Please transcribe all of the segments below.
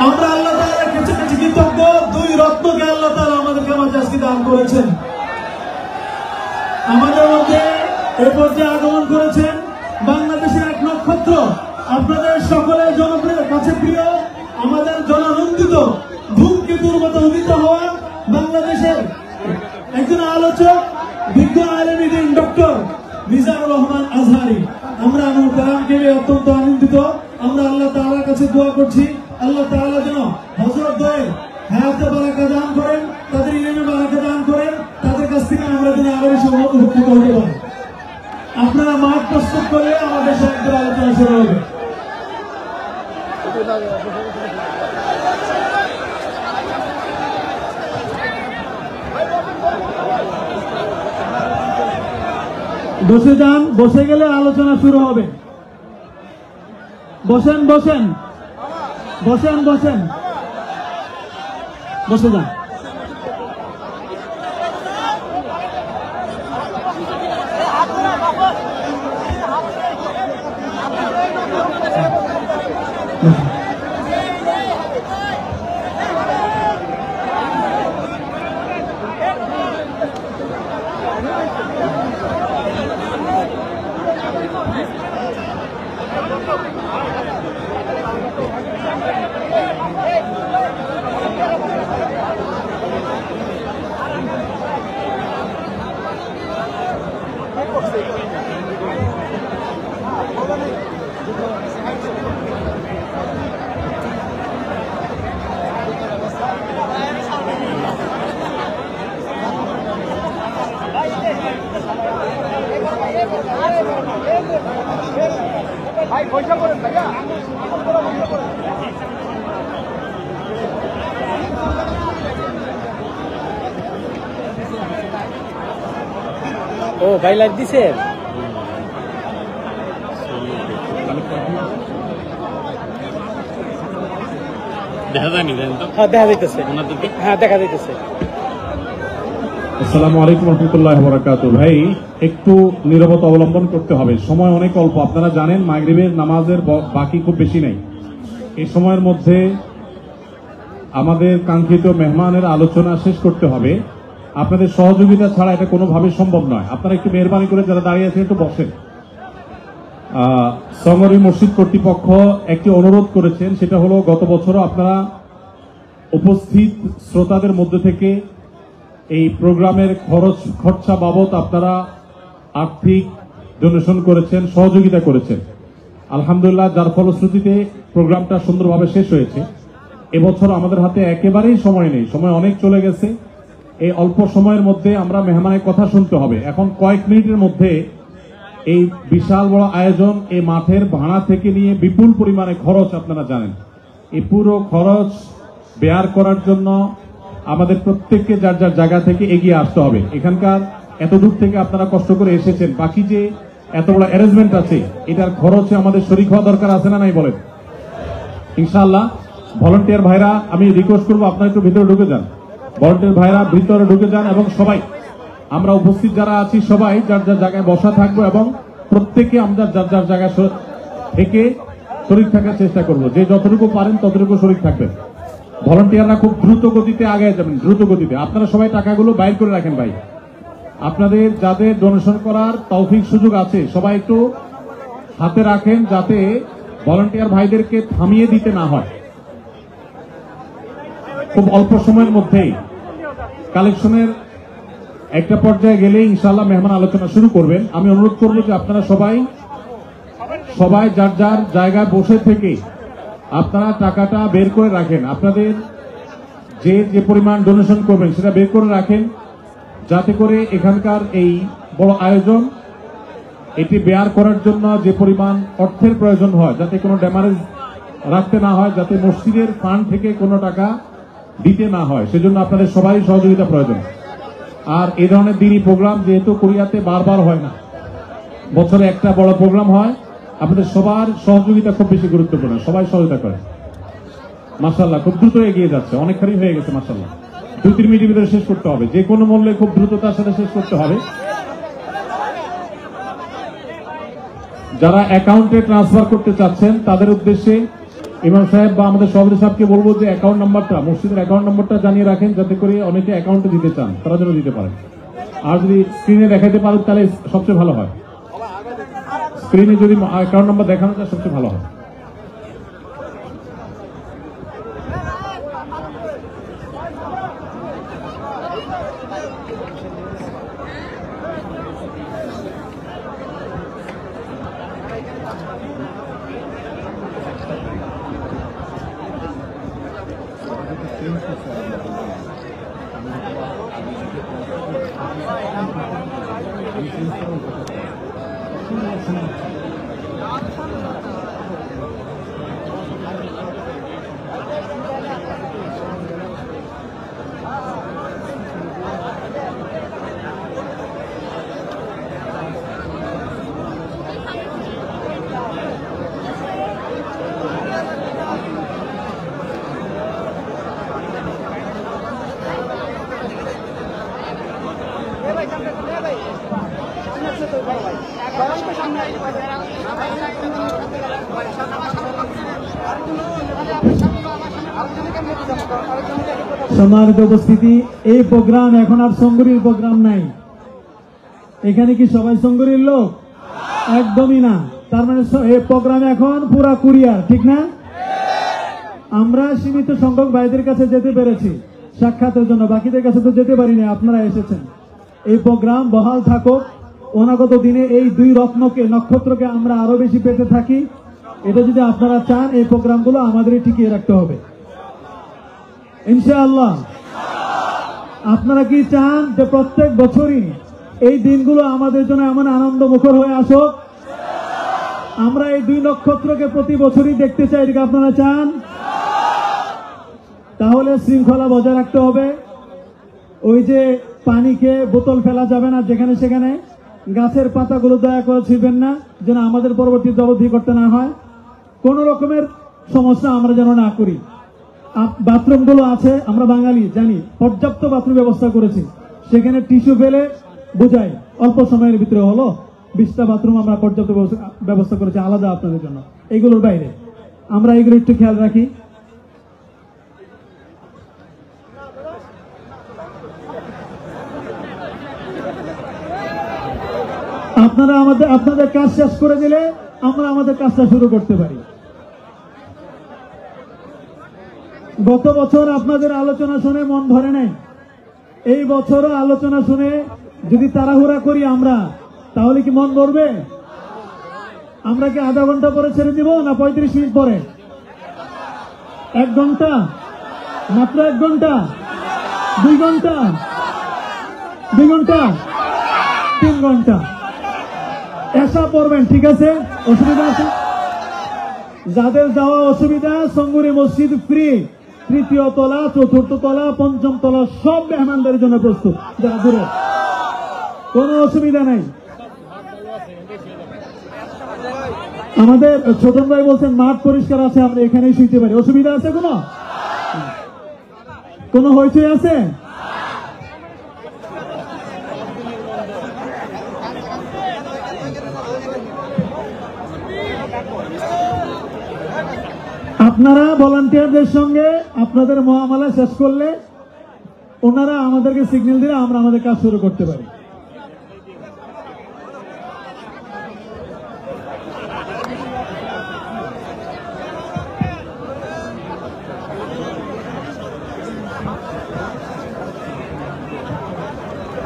আমরা আল্লাহ তাআলার কাছে কৃতজ্ঞ, দুই রত্নকে আল্লাহ তাআলা আমাদেরকে মাঝে আজকে দান করেছেন। আমাদের মধ্যে এ পর্যায়ে আগমন করেছেন বাংলাদেশের এক নক্ষত্র, আপনাদের সকলের জনপ্রিয় কাছে প্রিয়, আমাদের জনানন্দিত ধূমকেতুর মতো উদিত হওয়া বাংলাদেশের একজন আলোচক, বিজ্ঞ আলেমী দিন ডক্টর মিজানুর রহমান আজহারী। আমরা আনুল কালামকে অত্যন্ত আনন্দিত। আমরা আল্লাহ তাআলার কাছে দোয়া করছি, আল্লাহ তাআলা যেন হযরত দ্বয়ের হায়াতে বারাকা দান করেন, তাদের ইলমে বারাকা দান করেন, তাদের কাছ থেকে আমরা যেন আবার উপকৃত হতে পারি। আপনারা মাঠ প্রস্তুত করলে আমাদের সাথে আলোচনা শুরু হবে। বসে যান, বসে গেলে আলোচনা শুরু হবে। বসেন বসেন বসেন বসেন বসে যান। ও ভাই লাইভ দিছে, দেখা যায়নি? হ্যাঁ দেখা যাইতেছে, হ্যাঁ দেখা যাইতেছে। আসসালামু আলাইকুম রহমতুল্লাহি ওয়া বারাকাতুহু। ভাই একটু নীরবতা অবলম্বন করতে হবে, সময় অনেক অল্প। আপনারা জানেন মাগরিবের নামাজের বাকি খুব বেশি নাই। এই সময়ের মধ্যে আমাদের কাঙ্ক্ষিত মেহমানের আলোচনা শেষ করতে হবে। আপনাদের সহযোগিতা ছাড়া এটা কোনোভাবে সম্ভব নয়। আপনারা একটু মেহরবানি করে যারা দাঁড়িয়ে আছেন একটু বসেন। সঙ্গরি মসজিদ কর্তৃপক্ষ একটি অনুরোধ করেছেন, সেটা হলো গত বছরও আপনারা উপস্থিত শ্রোতাদের মধ্যে থেকে এই প্রোগ্রামের খরচা বাবদ আপনারা আর্থিক ডোনেশন করেছেন, সহযোগিতা করেছেন। আলহামদুলিল্লাহ, যার ফলশ্রুতিতে প্রোগ্রামটা সুন্দরভাবে শেষ হয়েছে। এবছর আমাদের হাতে একেবারেই সময় নেই, সময় অনেক চলে গেছে। এই অল্প সময়ের মধ্যে আমরা মেহমানের কথা শুনতে হবে। এখন কয়েক মিনিটের মধ্যে এই বিশাল বড় আয়োজন, এই মাঠের ভাড়া থেকে নিয়ে বিপুল পরিমাণে খরচ, আপনারা জানেন। এই পুরো খরচ বেয়ার করার জন্য আমাদের প্রত্যেককে যার যার জায়গা থেকে এগিয়ে আসতে হবে। এখানকার এত দূর থেকে আপনারা কষ্ট করে এসেছেন, বাকি যে এত বড় অ্যারেঞ্জমেন্ট আছে এটার খরচে আমাদের শরীক হওয়া দরকার আছে না নাই বলেন? ইনশাআল্লাহ ভলান্টিয়ার ভাইরা, আমি রিকোয়েস্ট করবো আপনারা একটু ভিতরে ঢুকে যান। ভলান্টিয়ার ভাইরা ভিতরে ঢুকে যান এবং সবাই আমরা উপস্থিত যারা আছি সবাই যার যার জায়গায় বসা থাকবো এবং প্রত্যেকে আমরা যার যার জায়গায় থেকে শরীর থাকার চেষ্টা করবো। যে যতটুকু পারেন ততটুকু শরীর থাকবেন। ভলান্টিয়াররা খুব দ্রুত গতিতে আগে যাবেন, দ্রুত গতিতে। আপনারা সবাই টাকাগুলো বাইর করে রাখেন ভাই। আপনাদের যাদের ডোনেশন করার তৌফিক সুযোগ আছে সবাই একটু হাতে রাখেন, যাতে ভলান্টিয়ার ভাইদেরকে থামিয়ে দিতে না হয়। খুব অল্প সময়ের মধ্যেই কালেকশনের একটা পর্যায়ে গেলে ইনশাআল্লাহ মেহমান আলোচনা শুরু করবেন। আমি অনুরোধ করব যে আপনারা সবাই যার যার জায়গায় বসে থেকে আপনারা টাকাটা বের করে রাখেন। আপনাদের যে পরিমাণ ডোনেশন করবেন সেটা বের করে রাখেন, যাতে করে এখানকার এই বড় আয়োজন এটি বেয়ার করার জন্য যে পরিমাণ অর্থের প্রয়োজন হয় যাতে কোনো ড্যামারেজ রাখতে না হয়, যাতে মসজিদের ফান্ড থেকে কোনো টাকা দিতে না হয়, সেজন্য আপনাদের সবারই সহযোগিতা প্রয়োজন। আর এই ধরনের দিনই প্রোগ্রাম যেহেতু কোরিয়াতে বারবার হয় না, বছরে একটা বড় প্রোগ্রাম হয়, আপনাদের সবার সহযোগিতা খুব বেশি গুরুত্বপূর্ণ। সবাই সহযোগিতা করে। মাশাআল্লাহ খুব দ্রুত এগিয়ে যাচ্ছে, অনেকখানি হয়ে গেছে মাশাআল্লাহ। 2-3 মিনিটের ভিতরে শেষ করতে হবে, যে কোনো মূল্যে খুব দ্রুততার সাথে শেষ করতে হবে। যারা অ্যাকাউন্টে ট্রান্সফার করতে চাচ্ছেন তাদের উদ্দেশ্যে ইমাম সাহেব বা আমাদের সভাপতি সাহেবকে বলবো যে অ্যাকাউন্ট নাম্বারটা, মসজিদের অ্যাকাউন্ট নাম্বারটা জানিয়ে রাখেন, যাতে করে অনেকে অ্যাকাউন্টে দিতে চান তারা যেন দিতে পারেন। আর যদি স্ক্রিনে দেখাতে পারেন তাহলে সবচেয়ে ভালো হয়। স্ক্রিনে যদি অ্যাকাউন্ট নাম্বার দেখানো যায় সবচেয়ে ভালো হয়। সম্মানিত উপস্থিতি, এই প্রোগ্রাম এখন আর সঙ্গরীর প্রোগ্রাম নাই। এখানে কি সবাই সঙ্গরীর লোক? একদমই না। তার মানে এই প্রোগ্রাম এখন পুরা কুরিয়ার, ঠিক না? আমরা সীমিত সংখ্যক ভাইদের কাছে যেতে পেরেছি সাক্ষাতের জন্য, বাকিদের কাছে তো যেতে পারিনি। আপনারা এসেছেন। এই প্রোগ্রাম বহাল থাকুক, অনাগত দিনে এই দুই নক্ষত্রকে আমরা আরো বেশি পেতে থাকি। এটা যদি আপনারা চান, এই প্রোগ্রামগুলো আমাদেরই টিকিয়ে রাখতে হবে ইনশাআল্লাহ। আপনারা কি চান যে প্রত্যেক বছরই এই দিনগুলো আমাদের জন্য এমন আনন্দ মুখর হয়ে আসুক? আমরা এই দুই নক্ষত্রকে প্রতি বছরই দেখতে চাই, এদিকে আপনারা চান? তাহলে শৃঙ্খলা বজায় রাখতে হবে। ওই যে পানি খেয়ে বোতল ফেলা যাবে না যেখানে সেখানে। গাছের পাতাগুলো দয়া করে ছিঁড়বেন না, যেন আমাদের পরবর্তী জবাবদিহি করতে না হয়। কোন রকমের সমস্যা আমরা যেন না করি। বাথরুমগুলো আছে, আমরা বাঙালি জানি, পর্যাপ্ত বাথরুম ব্যবস্থা করেছি। সেখানে টিস্যু ফেলে বোঝাই, অল্প সময়ের ভিতরে হলো 20টা বাথরুম আমরা পর্যাপ্ত ব্যবস্থা করেছি আলাদা আপনাদের জন্য। এগুলোর বাইরে আমরা এগুলো একটু খেয়াল রাখি। আপনারা আপনাদের কাজ শেষ করে দিলে আমরা আমাদের কাজটা শুরু করতে পারি। গত বছর আপনাদের আলোচনা শুনে মন ধরে নাই। এই বছরও আলোচনা শুনে যদি তাড়াহুড়া করি আমরা, তাহলে কি মন ধরবে? আমরা কি আধা ঘন্টা পরে ছেড়ে দিব না 35 মিনিট পরে? 1 ঘন্টা? মাত্র 1 ঘন্টা? 2 ঘন্টা? 2 ঘন্টা? 3 ঘন্টা? এসা পড়বেন, ঠিক আছে? অসুবিধা আছে? যাদের যাওয়া অসুবিধা, সঙ্গুরি মসজিদ ফ্রি। 3য় তলা, 4র্থ তলা, 5ম তলা সব মেহমানদের জন্য প্রস্তুত। যারা দূরে, কোনো অসুবিধা নাই। আমাদের ছোট ভাই বলছেন মাঠ পরিষ্কার আছে, আমরা এখানেই শুইতে পারি। অসুবিধা আছে কোনো হইচই আছে? আপনারা ভলান্টিয়ারদের সঙ্গে আপনাদের মুআমালা শেষ করলে ওনারা আমাদেরকে সিগন্যাল দিলে আমরা আমাদের কাজ শুরু করতে পারি।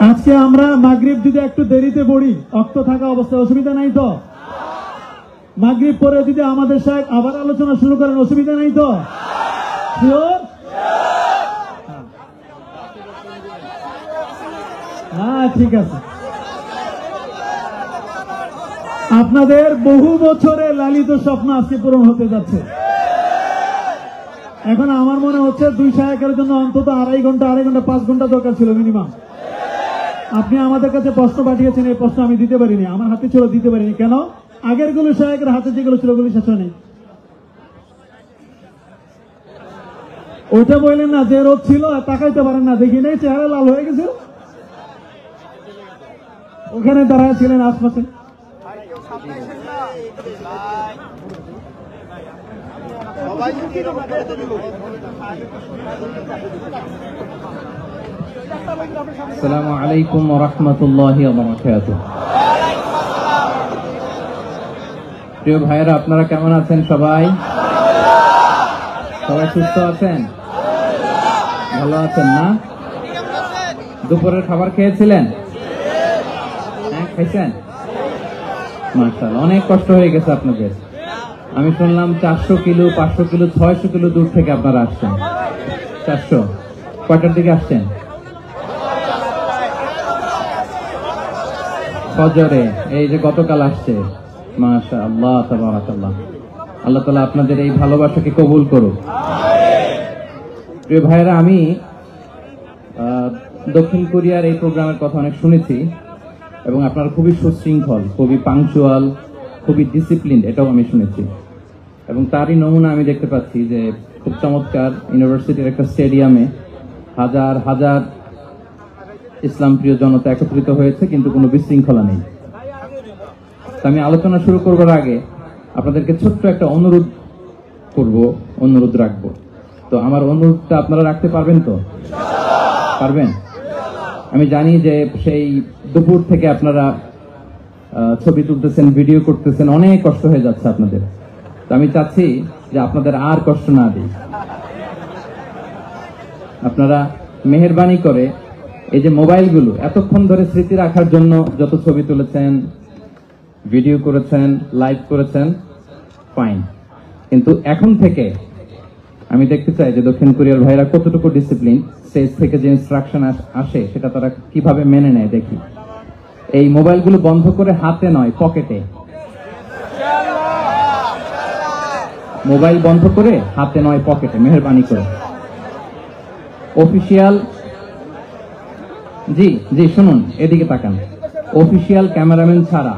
আজকে আমরা মাগরিব যদি একটু দেরিতে পড়ি, অক্ত থাকা অবস্থায় অসুবিধা নাই তো? মাগরিব পরে যদি আমাদের সাহেব আবার আলোচনা শুরু করেন, অসুবিধা নাই তো? শিওর? হ্যাঁ, ঠিক আছে। আপনাদের বহু বছরে লালিত স্বপ্ন আজকে পূরণ হতে যাচ্ছে। এখন আমার মনে হচ্ছে 2 শায়েকের জন্য অন্তত 2.5 ঘন্টা 5 ঘন্টা দরকার ছিল মিনিমাম। আপনি আমাদের কাছে প্রশ্ন পাঠিয়েছেন, এই প্রশ্ন আমি দিতে পারিনি, আমার হাতে ছিল, দিতে পারিনি। কেন? আগের গুলো শায়েকের হাতে যেগুলো ছিল ওগুলি শেষ হয়নি। ওইটা বললেন না যে রোদ ছিল, তাকাইতে পারেন না, দেখি নেই, চেহারা লাল হয়ে গেছে। ওখানে দাঁড়ায় ছিলেন আশপাশে। আসসালামু আলাইকুম ওয়া রাহমাতুল্লাহি ওয়া বারাকাতুহু। প্রিয় ভাইয়েরা, আপনারা কেমন আছেন? সবাই সুস্থ আছেন? ভালো আছেন না? দুপুরের খাবার খেয়েছিলেন? হ্যাঁ, খাইছেন? মাশাআল্লাহ, অনেক কষ্ট হয়ে গেছে আপনাদের। আমি শুনলাম 400 কিলো, 500 কিলো, 600 কিলো দূর থেকে আপনারা আসছেন। 400 কয়টার দিকে আসছেন? ফজরে। এই যে গতকাল আসছে। মাশাআল্লাহ, তাবারাকাল্লাহ। আল্লাহ তাআলা আপনাদের এই ভালোবাসাকে কবুল করুক। প্রিয় ভাইয়েরা, আমি দক্ষিণ কোরিয়ার এই প্রোগ্রামের কথা অনেক শুনেছি এবং আপনারা খুবই সুশৃঙ্খল, খুবই পাংচুয়াল, খুবই ডিসিপ্লিন, এটাও আমি শুনেছি। এবং তারই নমুনা আমি দেখতে পাচ্ছি যে খুব চমৎকার ইউনিভার্সিটির একটা স্টেডিয়ামে হাজার হাজার ইসলাম প্রিয় জনতা একত্রিত হয়েছে, কিন্তু কোনো বিশৃঙ্খলা নেই। আমি আলোচনা শুরু করবার আগে আপনাদেরকে ছোট্ট একটা অনুরোধ রাখবো। তো আমার অনুরোধটা আপনারা রাখতে পারবেন তো? পারবেন? আমি জানি যে সেই দুপুর থেকে আপনারা ছবি তুলতেছেন, ভিডিও করতেছেন, অনেক কষ্ট হয়ে যাচ্ছে আপনাদের। তো আমি চাচ্ছি যে আপনাদের আর কষ্ট না দিই। আপনারা মেহেরবানি করে এই যে মোবাইলগুলো এতক্ষণ ধরে স্মৃতি রাখার জন্য যত ছবি তুলেছেন, ভিডিও করেছেন, লাইভ করেছেন, ফাইন, কিন্তু এখন থেকে আমি দেখতে চাই যে দক্ষিণ কোরিয়ার ভাইরা কতটুকু ডিসিপ্লিন, স্টেজ থেকে যে ইনস্ট্রাকশন আসে সেটা তারা কিভাবে মেনে নেয় দেখি। এই মোবাইলগুলো বন্ধ করে হাতে নয়, পকেটে। মোবাইল বন্ধ করে হাতে নয়, পকেটে, মেহেরবানি করে। অফিসিয়াল, জি শুনুন, এদিকে তাকান। অফিসিয়াল ক্যামেরাম্যান ছাড়া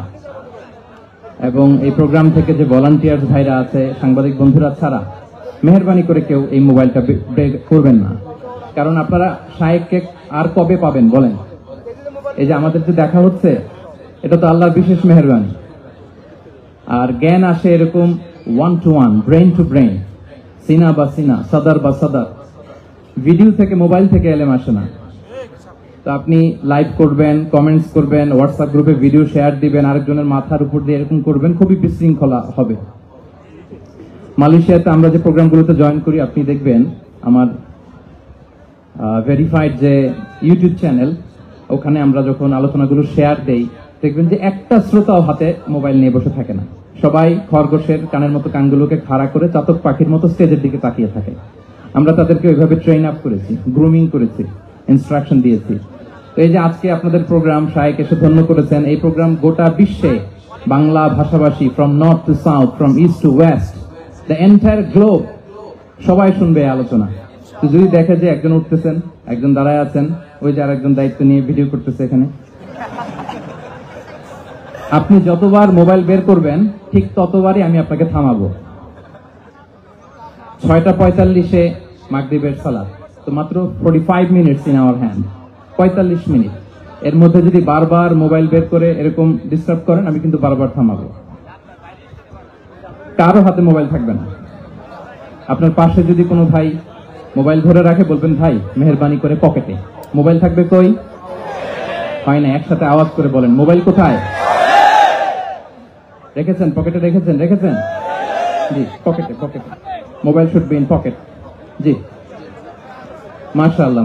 এবং এই প্রোগ্রাম থেকে যে ভলান্টিয়ার ভাইরা আছে, সাংবাদিক বন্ধুরা ছাড়া মেহেরবানি করে কেউ এই মোবাইলটা বের করবেন না। কারণ আপনারা শায়েককে আর কবে পাবেন বলেন? এই যে আমাদের যে দেখা হচ্ছে, এটা তো আল্লাহর বিশেষ মেহেরবানি। আর জ্ঞান আসে এরকম 1 to 1, ব্রেন টু ব্রেন, সিনা বা সিনা, সাদার বা সাদার। ভিডিও থেকে, মোবাইল থেকে এলেম আসে না। তো আপনি লাইভ করবেন, কমেন্টস করবেন, হোয়াটসঅ্যাপ গ্রুপে ভিডিও শেয়ার দিবেন, আরেকজনের মাথার উপর দিয়ে এরকম করবেন, খুবই বিশৃঙ্খলা হবে। মালয়েশিয়াতে আমরা যে প্রোগ্রামগুলোতে জয়েন করি, আপনি দেখবেন আমার ভেরিফাইড যে ইউটিউব চ্যানেল, ওখানে আমরা যখন আলোচনাগুলো শেয়ার দেই, দেখবেন যে একটা শ্রোতাও হাতে মোবাইল নিয়ে বসে থাকে না। সবাই খরগোশের কানের মতো কানগুলোকে খাড়া করে চাতক পাখির মতো স্টেজের দিকে তাকিয়ে থাকে। আমরা তাদেরকে ওইভাবে ট্রেন আপ করেছি, গ্রুমিং করেছি, ইনস্ট্রাকশন দিয়েছি। তো এই যে আজকে আপনাদের প্রোগ্রাম, শায়েক এসে ধন্য করেছেন, এই প্রোগ্রাম গোটা বিশ্বে বাংলা ভাষাভাষী, from north two south, from east two West, the entire globe, সবাই শুনবে এই আলোচনা। তো যদি দেখে যে একজন উঠতেছেন, একজন দাঁড়ায় আছেন, ওই যে আরেকজন দায়িত্ব নিয়ে ভিডিও করতেছে এখানে, আপনি যতবার মোবাইল বের করবেন ঠিক ততবারই আমি আপনাকে থামাবো। 6:45-এ মাগরিবের সালাত, তো মাত্র 45 minutes in our hand, 45 minute. এর মধ্যে যদি বারবার মোবাইল বের করে এরকম ডিস্টার্ব করেন, আমি কিন্তু বারবার থামাবো। কারো হাতে মোবাইল থাকবে না। আপনার পাশে যদি কোনো ভাই মোবাইল ধরে রাখে, বলবেন ভাই মেহেরবানি করে পকেটে। মোবাইল থাকবে কই? হয় না, একসাথে আওয়াজ করে বলেন, মোবাইল কোথায় রেখেছেন? পকেটে রেখেছেন? জি, পকেটে। Mobile should be in pocket. জি, মাশাআল্লাহ,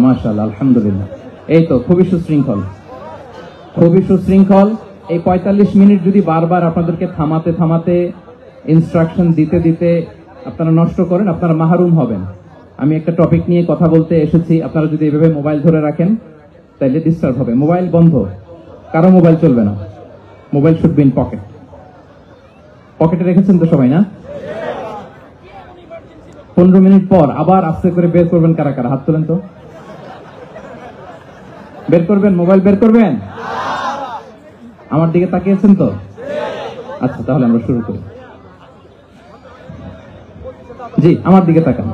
আলহামদুলিল্লাহ। এই তো খুবই সুশৃঙ্খল। এই 45 মিনিট যদি বারবার আপনাদেরকে থামাতে ইনস্ট্রাকশন দিতে আপনারা নষ্ট করেন, আপনারা মাহরুম হবেন। আমি একটা টপিক নিয়ে কথা বলতে এসেছি, আপনারা যদি এভাবে মোবাইল ধরে রাখেন তাহলে ডিস্টার্ব হবে। মোবাইল বন্ধ, কারো মোবাইল চলবে না। Mobile should be in pocket. পকেটে রেখেছেন তো সবাই, না? 15 মিনিট পর আবার আস্তে করে বের করবেন। কারা কারা হাত তোলেন তো? বের করবেন, মোবাইল বের করবেন। আমার দিকে তাকিয়েছেন তো? আচ্ছা, তাহলে আমরা শুরু করি। জি, আমার দিকে তাকান।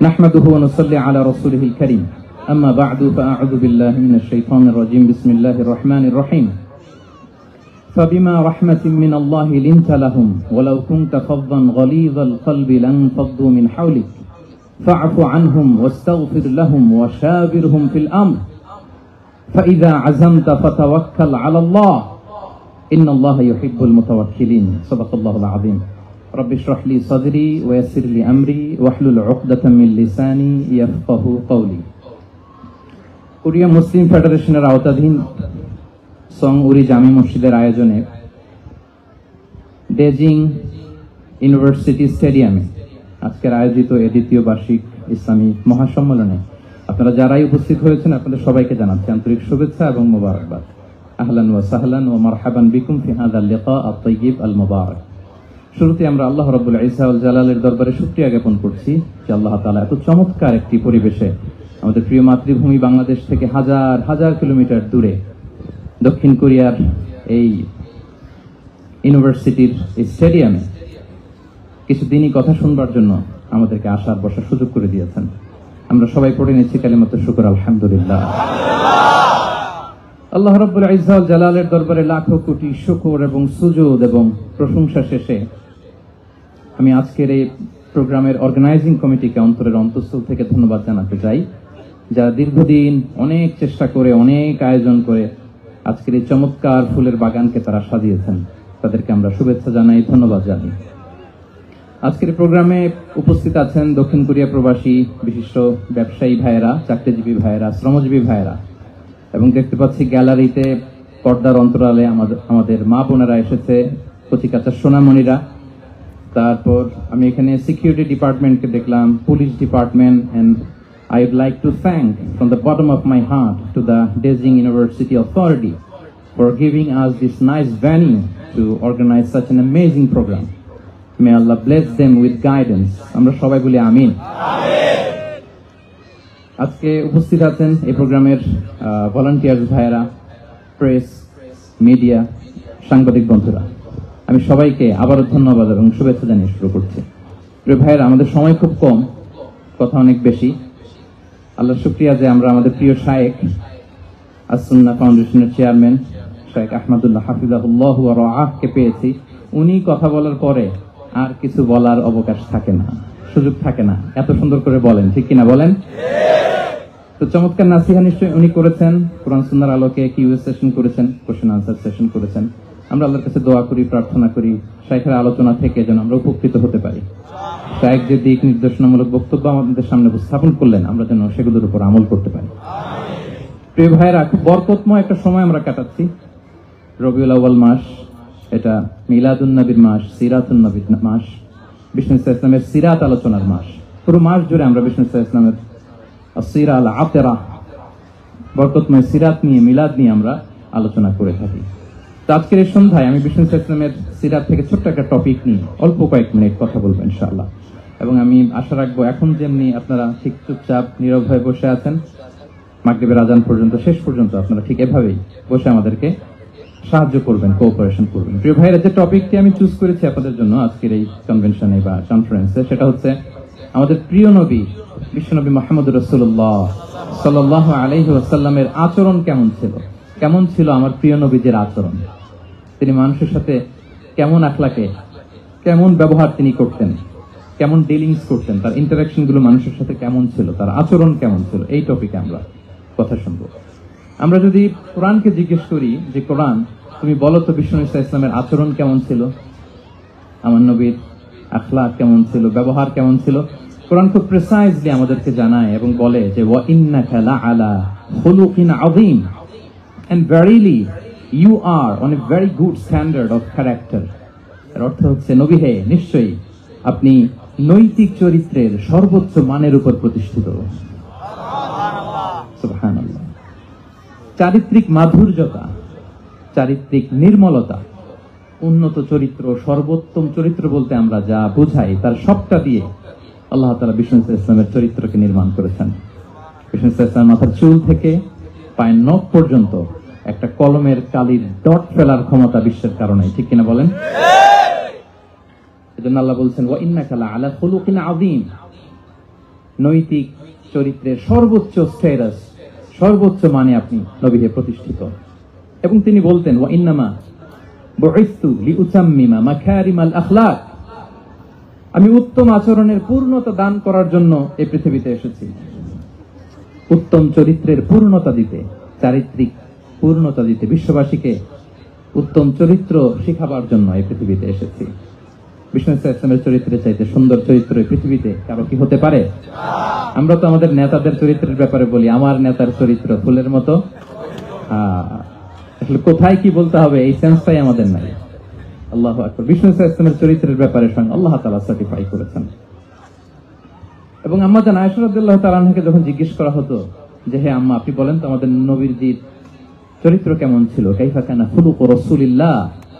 নাহমাদুহু ওয়া নুসাল্লি আলা রাসূলিহিল কারীম, আম্মা বা'দু, ফাআউযু বিল্লাহি মিনাশ শাইতানির রাজীম, বিসমিল্লাহির রহমানির রহিম। فبما رحمة من الله لنت لهم ولو كنت فظا غليظ القلب لانفضوا من حولك فاعف عنهم واستغفر لهم وشاورهم في الأمر فإذا عزمت فتوكل على الله إن الله يحب المتوكلين صدق الله العظيم رب اشرح لي صدري ويسر لي أمري واحلل عقدة من لساني يفقه قولي উড়িয়া মুসলিম ফেডারেশনের আওতাধীন সং উরি জামি মসজিদের আয়োজনে ডেজিং ইউনিভার্সিটি স্টেডিয়ামে আজকের আয়োজিত এ দ্বিতীয় বার্ষিক ইসলামী মহাসম্মেলনে আপনারা যারাই উপস্থিত হয়েছেন আপনাদের সবাইকে জানাচ্ছি আন্তরিক শুভেচ্ছা এবং মোবারকবাদ। আহলান ওয়া সাহলান ওয়া মারহাবান বিকুম ফি হাযাল লিকা আত-তাইয়্যিব আল মুবারক। শুরুতে আমরা আল্লাহ রাব্বুল ইজ্জা ওয়াল জালালের দরবারে শুকরিয়া জ্ঞাপন করছি যে আল্লাহ তাআলা এত চমৎকার একটি পরিবেশে আমাদের প্রিয় মাতৃভূমি বাংলাদেশ থেকে হাজার হাজার কিলোমিটার দূরে দক্ষিণ কোরিয়ার এই ইউনিভার্সিটির এই স্টেডিয়ামে কিছুদিনই কথা শুনবার জন্য আমাদেরকে আসার বসার সুযোগ করে দিয়েছেন। আমরা সবাই পড়ে নিচ্ছি কালিমাতুশ শুকর আলহামদুলিল্লাহ। আল্লাহ রাব্বুল ইজ্জা ওয়াল জালালের দরবারে লাখো কোটি শুকর এবং সুজুদ এবং প্রশংসা শেষে আমি আজকের এই প্রোগ্রামের অর্গানাইজিং কমিটিকে অন্তরের অন্তঃস্থল থেকে ধন্যবাদ জানাতে চাই, যারা দীর্ঘদিন অনেক চেষ্টা করে অনেক আয়োজন করে আজকের এই চমৎকার ফুলের বাগানকে তারা সাজিয়েছেন। তাদেরকে আমরা শুভেচ্ছা জানাই, ধন্যবাদ জানাই। আজকের প্রোগ্রামে উপস্থিত আছেন দক্ষিণ কোরিয়া প্রবাসী বিশিষ্ট ব্যবসায়ী ভাইয়েরা, চাকরিজীবী ভাইয়েরা, শ্রমজীবী ভাইয়েরা, এবং দেখতে পাচ্ছি গ্যালারিতে পর্দার অন্তরালে আমাদের মা বোনেরা এসেছে, কচিকাচা সোনামণিরা। তারপর আমি এখানে সিকিউরিটি ডিপার্টমেন্টকে দেখলাম, police department, and I would like to thank from the bottom of my heart to the Daejeon University Authority for giving us this nice venue to organize such an amazing program. May Allah bless them with guidance. আমরা সবাই বলি আমিন। আজকে উপস্থিত আছেন এই প্রোগ্রামের volunteers ভাইয়েরা, press, media, সাংবাদিক বন্ধুরা। আমি সবাইকে আবারও ধন্যবাদ এবং শুভেচ্ছা জানিয়ে শুরু করছি। প্রিয় ভাইয়েরা, আমাদের সময় খুব কম, কথা অনেক বেশি। আল্লাহ শুকরিয়া যে আমরা আমাদের প্রিয় শায়েখ আস-সুন্নাহ ফাউন্ডেশনের চেয়ারম্যান শায়েখ আহমদুল্লাহ হাফিজাহুল্লাহ ওয়া রাআহকে পেয়েছি। উনি কথা বলার পরে আর কিছু বলার অবকাশ থাকে না, সুযোগ থাকে না, এত সুন্দর করে বলেন, ঠিক কিনা বলেন? তো চমৎকার নাসিহা নিশ্চয়ই উনি করেছেন, কোরআন সুন্নাহর আলোকে কিউএস সেশন করেছেন, কোশ্চেন আনসার সেশন করেছেন। আমরা আল্লাহর কাছে দোয়া করি, প্রার্থনা করি শায়েখের আলোচনা থেকে যেন আমরা উপকৃত হতে পারি। শায়েখ যে দিক নির্দেশনামূলক বক্তব্য আমাদের সামনে উপস্থাপন করলেন, আমরা যেন সেগুলোর উপর আমল করতে পারি। প্রিয় ভাইয়েরা, খুব বরকতময় একটা সময় আমরা কাটাচ্ছি। রবিউল আউয়াল মাস, এটা মিলাদুন নবীর মাস, সিরাতুন নবীর মাস, বিষ্ণু ইসলামের সিরাত আলোচনার মাস। পুরো মাস জুড়ে আমরা বিষ্ণু ইসলামের সিরা আল আতেরা, বরকতময় সিরাত নিয়ে, মিলাদ নিয়ে আমরা আলোচনা করে থাকি। তো আজকের এই সন্ধ্যায় আমি বিষ্ণু ইসলামের সিরাত থেকে ছোট্ট একটা টপিক নিয়ে অল্প কয়েক মিনিট কথা বলবো ইনশাআল্লাহ। এবং আমি আশা রাখবো এখন যেমনি আপনারা ঠিক চুপচাপ নীরব হয়ে বসে আছেন মাগরিবের আজান পর্যন্ত, শেষ পর্যন্ত আপনারা ঠিক এভাবেই বসে আমাদেরকে সাহায্য করবেন, কোঅপারেশন করবেন। প্রিয় ভাইরা, যে টপিকটি আমি চুজ করেছি আপনাদের জন্য আজকের এই কনভেনশনে বা কনফারেন্সে, সেটা হচ্ছে আমাদের প্রিয় নবী বিশ্বনবী মুহাম্মদুর রাসূলুল্লাহ সাল্লাল্লাহু আলাইহি ওয়াসাল্লামের আচরণ কেমন ছিল। কেমন ছিল আমার প্রিয় নবীজির আচরণ? তিনি মানুষের সাথে কেমন আখলাকে, কেমন ব্যবহার তিনি করতেন, কেমন ডিলিংস করতেন, তার ইন্টারাকশন গুলো মানুষের সাথে কেমন ছিল, তার আচরণ কেমন ছিল, এই টপিকে আমরা কথা শুনবো। আমরা যদি কোরআনকে জিজ্ঞেস করি যে কোরআন, তুমি বলো তো বিষ্ণু ইসলামের আচরণ কেমন ছিল, আমার নবীর আখলাক কেমন ছিল, ব্যবহার কেমন ছিল, কোরআন খুব প্রিসাইজলি আমাদেরকে জানায় এবং বলে যে ওয়া ইন্নাকা লাআলা খুলুকিন আযীম, and verily you are on a very good standard of character. এর অর্থ হচ্ছে, নবী হে, নিশ্চয়ই আপনি নৈতিক চরিত্রের সর্বোচ্চ মানের উপর প্রতিষ্ঠিত। সুবহানাল্লাহ। চারিত্রিক মাধুর্যতা, চারিত্রিক নির্মলতা, উন্নত চরিত্র, সর্বোত্তম চরিত্র বলতে আমরা যা বুঝাই তার সবটা দিয়ে আল্লাহ তাআলা বিষ্ণু ইসলামের চরিত্রকে নির্মাণ করেছেন। বিষ্ণু ইসলামের মাথার চুল থেকে পায়ের নখ পর্যন্ত একটা কলমের কালির ডট ফেলার ক্ষমতা বিশ্বের কারণে, ঠিক কিনা বলেন? এজন্য আল্লাহ বলছেন ওয়া ইন্নাকা লাআলা খুলুকিন আযীম, নৈতিক চরিত্রের সর্বোচ্চ স্ট্যাটাস, সর্বোচ্চ মানে আপনি নবীকে প্রতিষ্ঠিত। এবং তিনি বলতেন ওয়া ইন্নামা বুইসতু লিউতাম্মিমা মাকারিমাল আখলাক, আমি উত্তম আচরণের পূর্ণতা দান করার জন্য এই পৃথিবীতে এসেছি। উত্তম চরিত্রের পূর্ণতা দিতে, চারিত্রিক পূর্ণতা দিতে, বিশ্ববাসীকে উত্তম চরিত্র শিখাবার জন্য এই পৃথিবীতে এসেছি। বিষ্ণু ইসলামের চরিত্রের চাইতে সুন্দর চরিত্র এই পৃথিবীতে কারো কি হতে পারে? আমরা তো আমাদের নেতাদের চরিত্রের ব্যাপারে বলি, আমার নেতার চরিত্র ফুলের মতো। আসলে কোথায় কি বলতে হবে এই সেন্সটাই আমাদের নাই। আল্লাহু আকবার। বিষ্ণু ইসলামের চরিত্রের ব্যাপারে স্বয়ং আল্লাহ তাআলা সার্টিফাই করেছেন। এবং আম্মা জান আয়েশা রাদিয়াল্লাহু তাআলা আনহাকে যখন জিজ্ঞেস করা হতো যে হে আম্মা, আপনি বলেন তো আমাদের নবীজির চরিত্র কেমন ছিল, কাইফা কানা খুলুকু রাসূলিল্লাহ,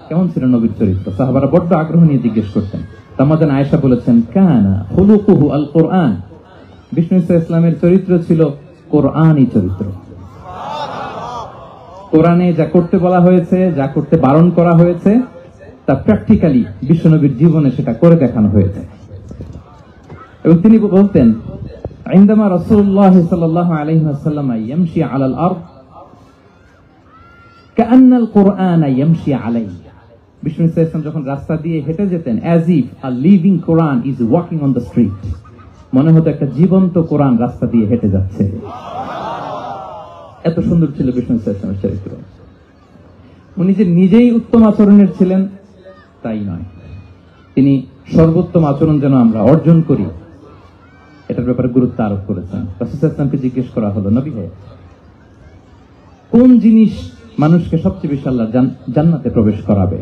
কেমন ছিল নবীর চরিত্র, সাহাবারা বড্ড আগ্রহ নিয়ে জিজ্ঞেস করতেন। আম্মা জান আয়েশা বলেছেন কানা খুলুকুহু আল কোরআন, বিষ্ণু ইসলামের চরিত্র ছিল কোরআনী চরিত্র। কোরআনে যা করতে বলা হয়েছে, যা করতে বারণ করা হয়েছে, তা প্র্যাকটিক্যালি বিশ্বনবীর জীবনে সেটা করে দেখানো হয়েছে। এবং তিনি বলতেন ইনদামা রাসূলুল্লাহ সাল্লাল্লাহু আলাইহি ওয়াসাল্লাম ইয়ামশি আলাল আরদ কাআন্নাল কুরআনা ইয়ামশি আলাইহি, বিষ্ণু ইসলাম যখন রাস্তা দিয়ে হেঁটে যেতেন as if a living Quran is walking on the street, মনে হতো একটা জীবন্ত কোরআন রাস্তা দিয়ে হেঁটে যাচ্ছে। এত সুন্দর ছিল বিষ্ণু ইসলামের চরিত্র। উনি যে নিজেই উত্তম আচরণের ছিলেন তাই নয়, তিনি সর্বোত্তম আচরণ যেন আমরা অর্জন করি এটার ব্যাপারে গুরুত্ব আরোপ করেছেন। রাসূল সাল্লাল্লাহু আলাইহি ওয়াসাল্লামকে জিজ্ঞেস করা হলো, নবী হে, কোন জিনিস মানুষকে সবচেয়ে বেশি আল্লাহ জান্নাতে প্রবেশ করাবে?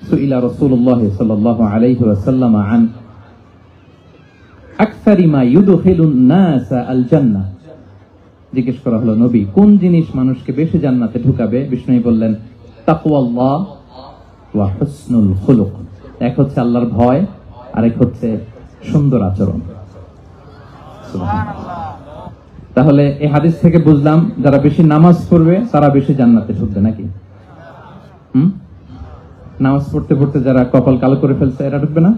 সুইলা রাসূলুল্লাহ সাল্লাল্লাহু আলাইহি ওয়াসাল্লাম আন আকসারি মা ইউদখিলুন নাস আল জান্নাহ, জিজ্ঞেস করা হলো নবী কোন জিনিস মানুষকে বেশি জান্নাতে ঢুকাবে? বিষ্ণু বললেন তাকওয়াল্লাহ ওয়া হুসনুল খুলুক, এক হচ্ছে আল্লাহর ভয়, আরেক হচ্ছে সুন্দর আচরণ। তাহলে এই হাদিস থেকে বুঝলাম যারা বেশি নামাজ পড়বে তারা বেশি জান্নাতে ঢুকবে নাকি? নামাজ পড়তে পড়তে যারা কপাল কালো করে ফেলছে এরা ঢুকবে না?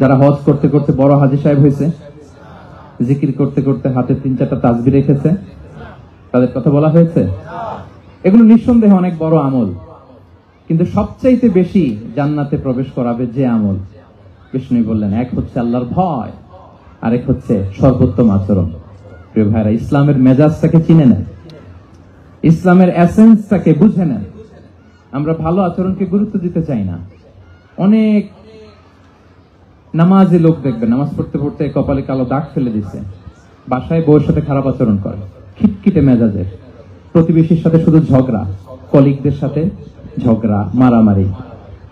যারা হজ করতে করতে বড় হাজী সাহেব হয়েছে, জিকির করতে করতে হাতে 3-4টা তাসবিহ রেখেছে, তাদের কথা বলা হয়েছে? এগুলো নিঃসন্দেহে অনেক বড় আমল, কিন্তু সবচাইতে বেশি জান্নাতে প্রবেশ করাবে যে আমল, বিষ্ণু বললেন এক হচ্ছে আল্লাহর ভয়, আরেক হচ্ছে সর্বোত্তম আচরণ। প্রিয় ভাইরা, ইসলামের মেজাজটাকে চিনে নেন, ইসলামের এসেন্সটাকে বুঝে নেন। আমরা ভালো আচরণকে গুরুত্ব দিতে চাই না। অনেক নামাজি লোক দেখবেন নামাজ পড়তে পড়তে কপালে কালো দাগ ফেলে দিচ্ছে, বাসায় বউয়ের সাথে খারাপ আচরণ করে, খিটখিটে মেজাজের, প্রতিবেশীর সাথে শুধু ঝগড়া, কলিগদের সাথে ঝগড়া, মারামারি,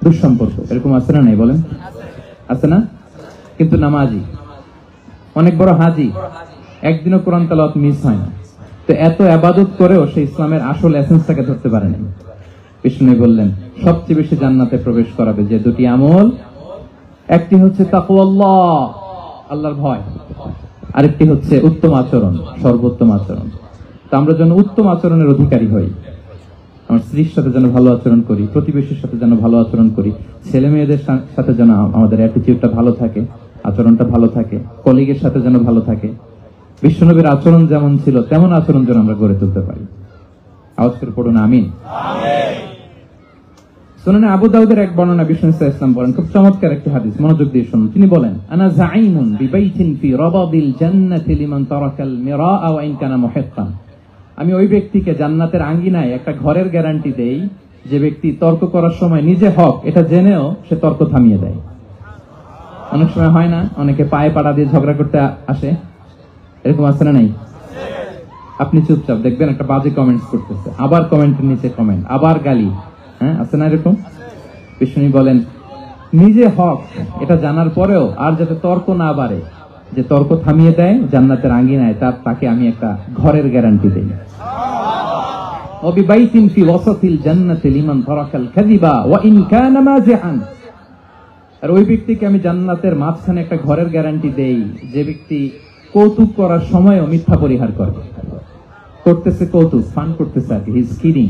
দুঃসম্পর্ক, এরকম আছে না? নাই বলেন, আছে না? কিন্তু নামাজি, অনেক বড় হাজি, একদিনও কোরআন তেলাওয়াত মিস হয় না, তো এত ইবাদত করেও সে ইসলামের আসল এসেন্সটাকে ধরতে পারেনি। বিষ্ণু বললেন সবচেয়ে বেশি জান্নাতে প্রবেশ করাবে যে দুটি আমল, একটি হচ্ছে তাকওয়াল্লাহ, আল্লাহর ভয়, আরেকটি হচ্ছে উত্তম আচরণ, সর্বোত্তম আচরণ। তো আমরা যেন উত্তম আচরণের অধিকারী হই, আমার স্ত্রীর সাথে যেন ভালো আচরণ করি, প্রতিবেশীর সাথে যেন ভালো আচরণ করি, ছেলে মেয়েদের সাথে যেন আমাদের অ্যাটিটিউডটা ভালো থাকে, আচরণটা ভালো থাকে, কলিগের সাথে যেন ভালো থাকে। বিশ্বনবীর আচরণ যেমন ছিল তেমন আচরণ যেন আমরা গড়ে তুলতে পারি। আওয়াজ করে পড়ুন আমিন। সুনানে আবু দাউদের এক বর্ণনা বিষ্ণু ইসলাম বলেন, খুব চমৎকার একটি হাদিস, মনোযোগ দিয়ে শুনুন। তিনি বলেন আনা যাঈমুন বিবাইতিন ফি রাবাদিল জান্নাতি লিমান তারাকাল মিরাআ ওয়া ইন কানা মুহিক্কান, আমি ওই ব্যক্তিকে জান্নাতের আঙ্গিনায় একটা ঘরের গ্যারান্টি দেই যে ব্যক্তি তর্ক করার সময় নিজে হক এটা জেনেও সে তর্ক থামিয়ে দেয়। অনেক সময় হয় না, অনেকে পায়ে পাড়া দিয়ে ঝগড়া করতে আসে, এরকম আছে না নাই? আপনি চুপচাপ দেখবেন একটা বাজে কমেন্টস করতেছে, আবার কমেন্টের নিচে কমেন্ট, আবার গালি, হ্যাঁ আছে না এরকম? বিষ্ণু বলেন নিজে হক এটা জানার পরেও আর যাতে তর্ক না বাড়ে, যে তর্ক থামিয়ে দেয় জান্নাতের আঙ্গিনায়, তাকে আমি একটা ঘরের গ্যারান্টি দেই। ওয়াবিবাইতিন ফি ওয়াসাতিল জান্নাতি লিমান তারাকাল কাযিবা ওয়া ইন কানা মাজিআন, আর ওই ব্যক্তিকে আমি জান্নাতের মাঝখানে একটা ঘরের গ্যারান্টি দেই যে ব্যক্তি কৌতুক করার সময়ও মিথ্যা পরিহার করে। করতেছে কৌতুক, ফান করতেছে আর কি, হি ইজ কিডিং,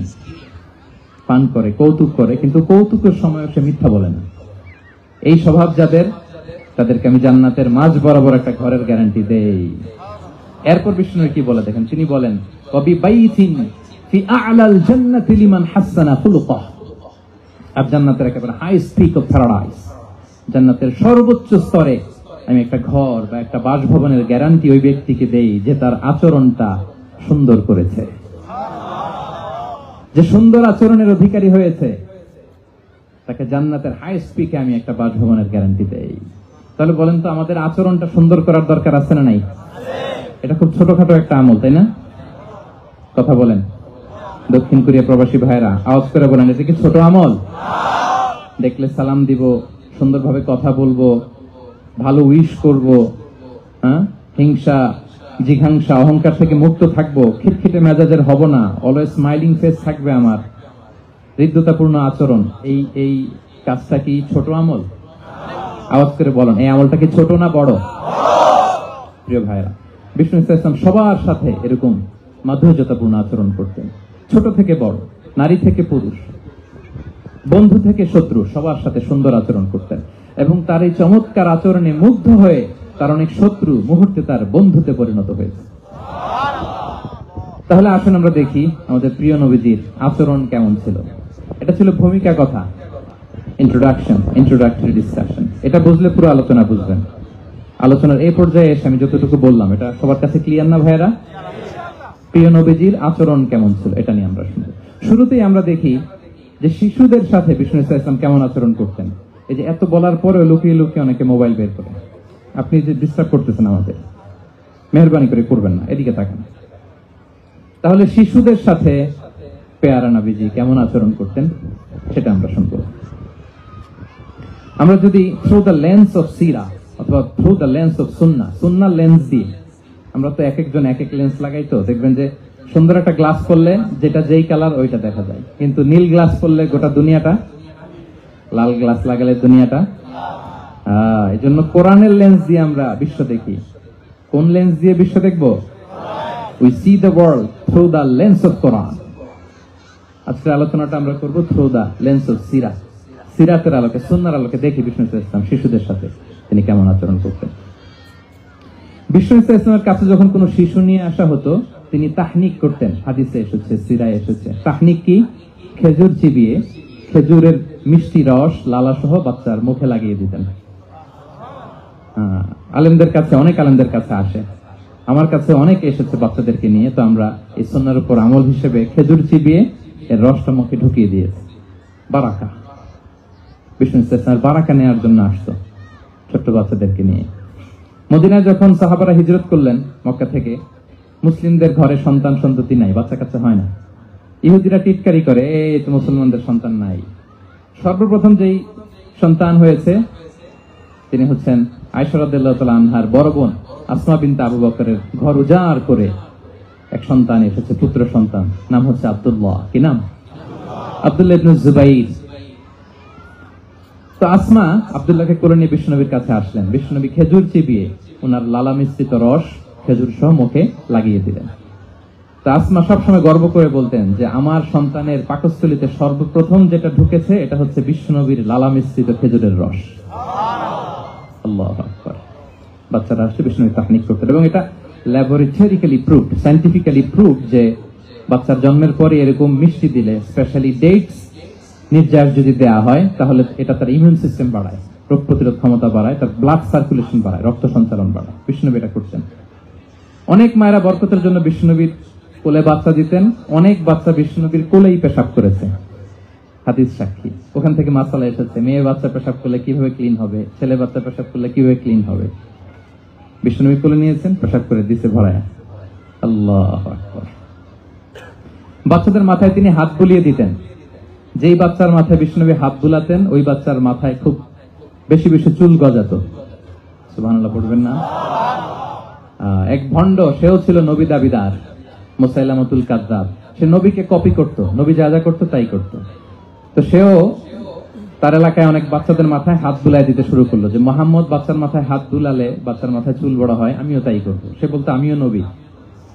ফান করে, কৌতুক করে, কিন্তু কৌতুকের সময়ও সে মিথ্যা বলে না। এই স্বভাব যাদের, তাদেরকে আমি জান্নাতের মাঝ বরাবর একটা ঘরের গ্যারান্টি দেই। এরপর বিষ্ণু কি বলে দেখেন, তিনি বলেন ওয়াবিবাইতিন ফি আ'লাল জান্নাতি লিমান হাসানা খুলুকাহ, আর জান্নাতের একেবারে হাইস্ট পিক অফ প্যারাডাইস, জান্নাতের সর্বোচ্চ স্তরে আমি একটা ঘর বা একটা বাসভবনের গ্যারান্টি ওই ব্যক্তিকে দেই যে তার আচরণটা সুন্দর করেছে, যে সুন্দর আচরণের অধিকারী হয়েছে, তাকে জান্নাতের হাইস্ট পিকে আমি একটা বাসভবনের গ্যারান্টি দেই। তাহলে বলেন তো আমাদের আচরণটা সুন্দর করার দরকার আছে না নাই? এটা খুব ছোটখাটো একটা আমল, তাই না? কথা বলেন দক্ষিণ কোরিয়া প্রবাসী ভাইরা, আওয়াজ করে বলেন এটা কি ছোট আমল? দেখলে সালাম দিব, সুন্দরভাবে কথা বলবো, ভালো উইশ করব, হ্যাঁ, হিংসা জিঘাংসা অহংকার থেকে মুক্ত থাকবো, খিটখিটে মেজাজের হব না, অলওয়েজ স্মাইলিং ফেস থাকবে আমার, হৃদ্যতাপূর্ণ আচরণ। এই কাজটা কি ছোট আমল? আওয়াজ করে বলেন এই আমলটা কি ছোট না বড়? প্রিয় ভাইরা, বিষ্ণু ইসলাম সবার সাথে এরকম মাধুর্যতাপূর্ণ আচরণ করতেন, ছোট থেকে বড়, নারী থেকে পুরুষ, বন্ধু থেকে শত্রু, সবার সাথে সুন্দর আচরণ করতেন। এবং তার এই চমৎকার আচরণে মুগ্ধ হয়ে তার অনেক শত্রু মুহূর্তে তার বন্ধুতে পরিণত হয়েছে। তাহলে আসুন আমরা দেখি আমাদের প্রিয় নবীজির আচরণ কেমন ছিল। এটা ছিল ভূমিকা কথা, ইন্ট্রোডাক্টরি ডিসকাশন। এটা বুঝলে পুরো আলোচনা বুঝবেন। আলোচনার এই পর্যায়ে এসে আমি যতটুকু বললাম এটা সবার কাছে ক্লিয়ার না ভাইয়েরা? প্রিয় নবীজির আচরণ কেমন ছিল এটা নিয়ে আমরা শুনবো। শুরুতেই আমরা দেখি যে শিশুদের সাথে বিষ্ণু ইসলাম কেমন আচরণ করতেন। এই যে এত বলার পরেও লুকিয়ে লুকিয়ে অনেকে মোবাইল বের করেন, আপনি যে ডিস্টার্ব করতেছেন আমাদের, মেহরবানি করে করবেন না, এদিকে তাকান। তাহলে শিশুদের সাথে পেয়ারা নবীজি কেমন আচরণ করতেন সেটা আমরা শুনবো। আমরা যদি থ্রু দ্য লেন্স অফ সিরা অথবা through the lens of Sunnah lens দিয়ে, আমরা তো এক একজন এক এক লেন্স লাগাই, তো দেখবেন যে সুন্দর একটা গ্লাস পরলে যেটা যেই কালার ওইটা দেখা যায়, কিন্তু নীল গ্লাস পরলে গোটা দুনিয়াটা, লাল গ্লাস লাগালে দুনিয়াটা। এই জন্য কোরআনের লেন্স দিয়ে আমরা বিশ্ব দেখি। কোন লেন্স দিয়ে বিশ্ব দেখবো? We see the world through the lens of Quran. আজকের আলোচনাটা আমরা করবো থ্রু দ্য লেন্স অফ সিরা, সিরাতের আলোকে, সুন্নাহর আলোকে দেখি বিষ্ণু ইসলাম শিশুদের সাথে তিনি কেমন আচরণ করতেন। বিষ্ণু ইসলামের কাছে যখন কোনো শিশু নিয়ে আসা হতো তিনি তাহনিক করতেন। হাদিসে এসেছে, সিরায় এসেছে। তাহনিক কি? খেজুর চিবিয়ে খেজুরের মিষ্টি রস লালা সহ বাচ্চার মুখে লাগিয়ে দিতেন। আলেমদের কাছে, অনেক আলেমদের কাছে আসে, আমার কাছে অনেক এসেছে বাচ্চাদেরকে নিয়ে, তো আমরা এই সুন্নাহর উপর আমল হিসেবে খেজুর চিবিয়ে এর রসটা মুখে ঢুকিয়ে দিয়েছি। বারাকা, বিষ্ণু ইসলামের বারাকা নেওয়ার জন্য আসতো ছোট্ট বাচ্চাদেরকে নিয়ে। মদিনায় যখন সাহাবারা হিজরত করলেন মক্কা থেকে, মুসলিমদের ঘরে সন্তান সন্ততি নাই, বাচ্চা কাচ্চা হয় না। ইহুদিরা টিটকারি করে, এই তো মুসলমানদের সন্তান নাই। সর্বপ্রথম যেই সন্তান হয়েছে তিনি হচ্ছেন আয়েশা রাদিয়াল্লাহু তাআলা আনহার বড় বোন আসমা বিনতে আবু বকরের ঘর উজাড় করে এক সন্তান এসেছে, পুত্র সন্তান, নাম হচ্ছে আব্দুল্লাহ। কি নাম? আব্দুল্লাহ ইবনে জুবাইর। তো আসমা আব্দুল্লাহকে কোলে নিয়ে বিষ্ণুনবীর কাছে আসলেন। বিষ্ণুনবী খেজুর চিবিয়ে ওনার লালা মিশ্রিত রস খেজুর সহ মুখে লাগিয়ে দিলেন। তো আসমা সবসময় গর্ব করে বলতেন যে আমার সন্তানের পাকস্থলীতে সর্বপ্রথম যেটা ঢুকেছে এটা হচ্ছে বিষ্ণুনবীর লালা মিশ্রিত খেজুরের রস। আল্লাহু আকবার। বাচ্চারা আসছে বিষ্ণুনবী তাহনিক করতেন, এবং এটা ল্যাবরেটরিক্যালি প্রুভড, সায়েন্টিফিক্যালি প্রুভড যে বাচ্চার জন্মের পরে এরকম মিষ্টি দিলে, স্পেশালি ডেটস নির্যাস যদি দেয়া হয়, তাহলে এটা তার ইমিউন সিস্টেম বাড়ায়, রোগ প্রতিরোধ ক্ষমতা বাড়ায়, তার ব্লাড সার্কুলেশন বাড়ায়, রক্ত সঞ্চালন বাড়ায়। বিষ্ণুনবী এটা করতেন। অনেক মায়েরা বরকতের জন্য বিষ্ণুনবীর কোলে বাচ্চা দিতেন। অনেক বাচ্চা বিষ্ণুনবীর কোলেই পেশাব করেছে, হাদিস সাক্ষী। ওখান থেকে মাসালা এসেছে, মেয়ে বাচ্চা পেশাব করলে কিভাবে ক্লিন হবে, ছেলে বাচ্চা পেশাব করলে কিভাবে ক্লিন হবে। বিষ্ণুনবী কোলে নিয়েছেন, পেশাব করে দিছে ভরায়। আল্লাহু আকবার। বাচ্চাদের মাথায় তিনি হাত বুলিয়ে দিতেন। যেই বাচ্চার মাথায় বিষ্ণুনবী হাত বুলাতেন ওই বাচ্চার মাথায় খুব বেশি বেশি চুল গজাতো। সুবহানাল্লাহ পড়বেন না? এক ভণ্ড, সেও ছিল নবী দাবিদার, মুসাইলামাতুল কাযযাব। সে নবীকে কপি করত, নবী যা যা করতো তাই করত। তো সেও তার এলাকায় অনেক বাচ্চাদের মাথায় হাত বুলাই দিতে শুরু করলো, যে মোহাম্মদ বাচ্চার মাথায় হাত বুলালে বাচ্চার মাথায় চুল বড় হয়, আমিও তাই করবো। সে বলতো আমিও নবী।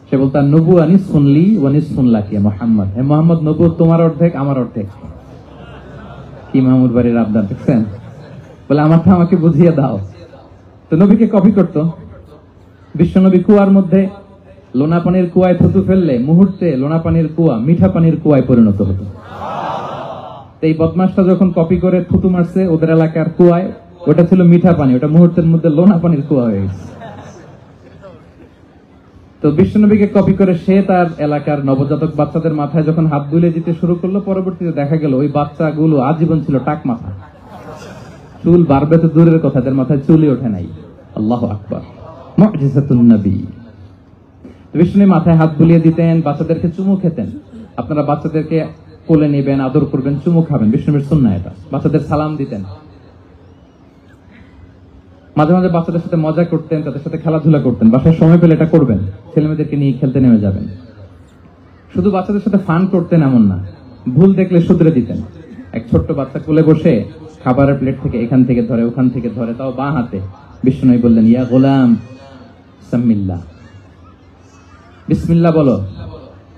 সে বলতো নবু আনি শুনলি ওয়ানি শুনলাকি মোহাম্মদ, হে মোহাম্মদ নবু তোমার অর্ধেক আমার অর্ধেক। কি মামুর বাড়ির আবদার দেখছেন? বলে আমারটা আমাকে বুঝিয়ে দাও। তো নবীকে কপি করতো। বিশ্বনবী কুয়ার মধ্যে লোনা পানির কুয়ায় থুতু ফেললে মুহূর্তে লোনা পানির কুয়া মিঠা পানির কুয়ায় পরিণত হতো। তো এই বদমাসটা যখন কপি করে থুতু মারছে ওদের এলাকার কুয়ায়, ওটা ছিল মিঠা পানি, ওটা মুহূর্তের মধ্যে লোনা পানির কুয়া হয়ে গেছে। তো বিশ্বনবীকে কপি করে সে তার এলাকার নবজাতক বাচ্চাদের মাথায় যখন হাত বুলিয়ে দিতে শুরু করলো, পরবর্তীতে দেখা গেল ওই বাচ্চাগুলো আজীবন ছিল টাক মাথা, চুল বাড়বে তো দূরের কথা, তাদের মাথায় চুলই ওঠে নাই। আল্লাহু আকবার, মুজিজাতুন নবী। বিষ্ণু মাথায় হাত বুলিয়ে দিতেন, বাচ্চাদেরকে চুমু খেতেন। আপনারা বাচ্চাদেরকে কোলে নেবেন, আদর করবেন, চুমু খাবেন, বিষ্ণুর সুন্নাহ এটা। বাচ্চাদের সালাম দিতেন, মাঝে মাঝে বাচ্চাদের সাথে মজা করতেন, তাদের সাথে খেলাধুলা করতেন। বাসায় সময় পেলে এটা করবেন, ছেলেমেয়েদেরকে নিয়ে খেলতে নেমে যাবেন। শুধু বাচ্চাদের সাথে ফান করতেন এমন না, ভুল দেখলে শুধরে দিতেন। এক ছোট্ট বাচ্চা কোলে বসে খাবারের প্লেট থেকে এখান থেকে ধরে ওখান থেকে ধরে, তাও বাঁ হাতে। বিষ্ণু বললেন, ইয়া গোলাম সাম্মিল্লাহ, বিসমিল্লাহ বলো।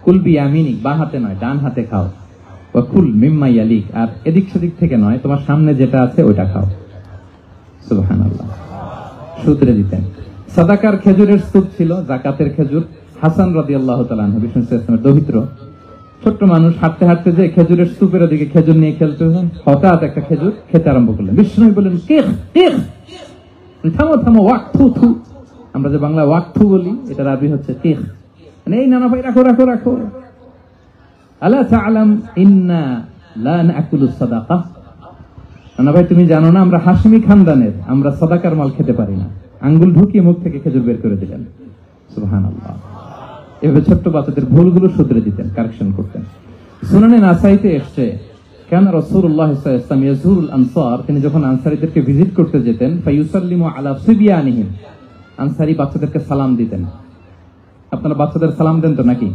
কুল বিয়ামিনিক, বাঁ হাতে নয় ডান হাতে খাও। ওয়া কুল মিম্মা ইয়ালিক, আর এদিক সেদিক থেকে নয়, তোমার সামনে যেটা আছে ওইটা খাও। সুবহানাল্লাহ, সূত্রে দিতেন। সাদাকার খেজুরের স্তূপ ছিল, যাকাতের খেজুর। হাসান রাদিয়াল্লাহু তাআলা আনহু, বিষ্ণু ইসলামের দৌহিত্র, ছোট্ট মানুষ, হাঁটতে হাঁটতে যে খেজুরের স্তূপের দিকে খেজুর নিয়ে খেলতে, হঠাৎ একটা খেজুর খেতে আরম্ভ করলেন। বিষ্ণু বললেন, থামো থামো, ওয়াক থু থু। আমরা যে বাংলা ওয়াক থু বলি, এটা আরবি হচ্ছে তিখ। এই নানা ভাই রাখো রাখো রাখো। আলা তাআলাম ইন্না লা নাকুলুস সাদাকাহ, নানা ভাই তুমি জানো না আমরা হাশিমি খানদানের, আমরা সাদাকার মাল খেতে পারি না। আঙ্গুল ঢুকিয়ে মুখ থেকে খেজুর বের করে দিলেন। সুবহানাল্লাহ। এভাবে ছোট্ট বাচ্চাদের ভুলগুলো শুধরে দিতেন, কারেকশন করতেন। সুনানে নাসাইতে এসছে, কেন রাসূলুল্লাহ সাল্লাল্লাহু আলাইহি ওয়াসাল্লাম ইয়াজুরুল আনসার, তিনি যখন আনসারীদেরকে ভিজিট করতে যেতেন, ফায়ুসাল্লিমু আলা সিবিয়ানিহিম, আনসারী বাচ্চাদেরকে সালাম দিতেন। আপনারা বাচ্চাদের সালাম দেন তো নাকি?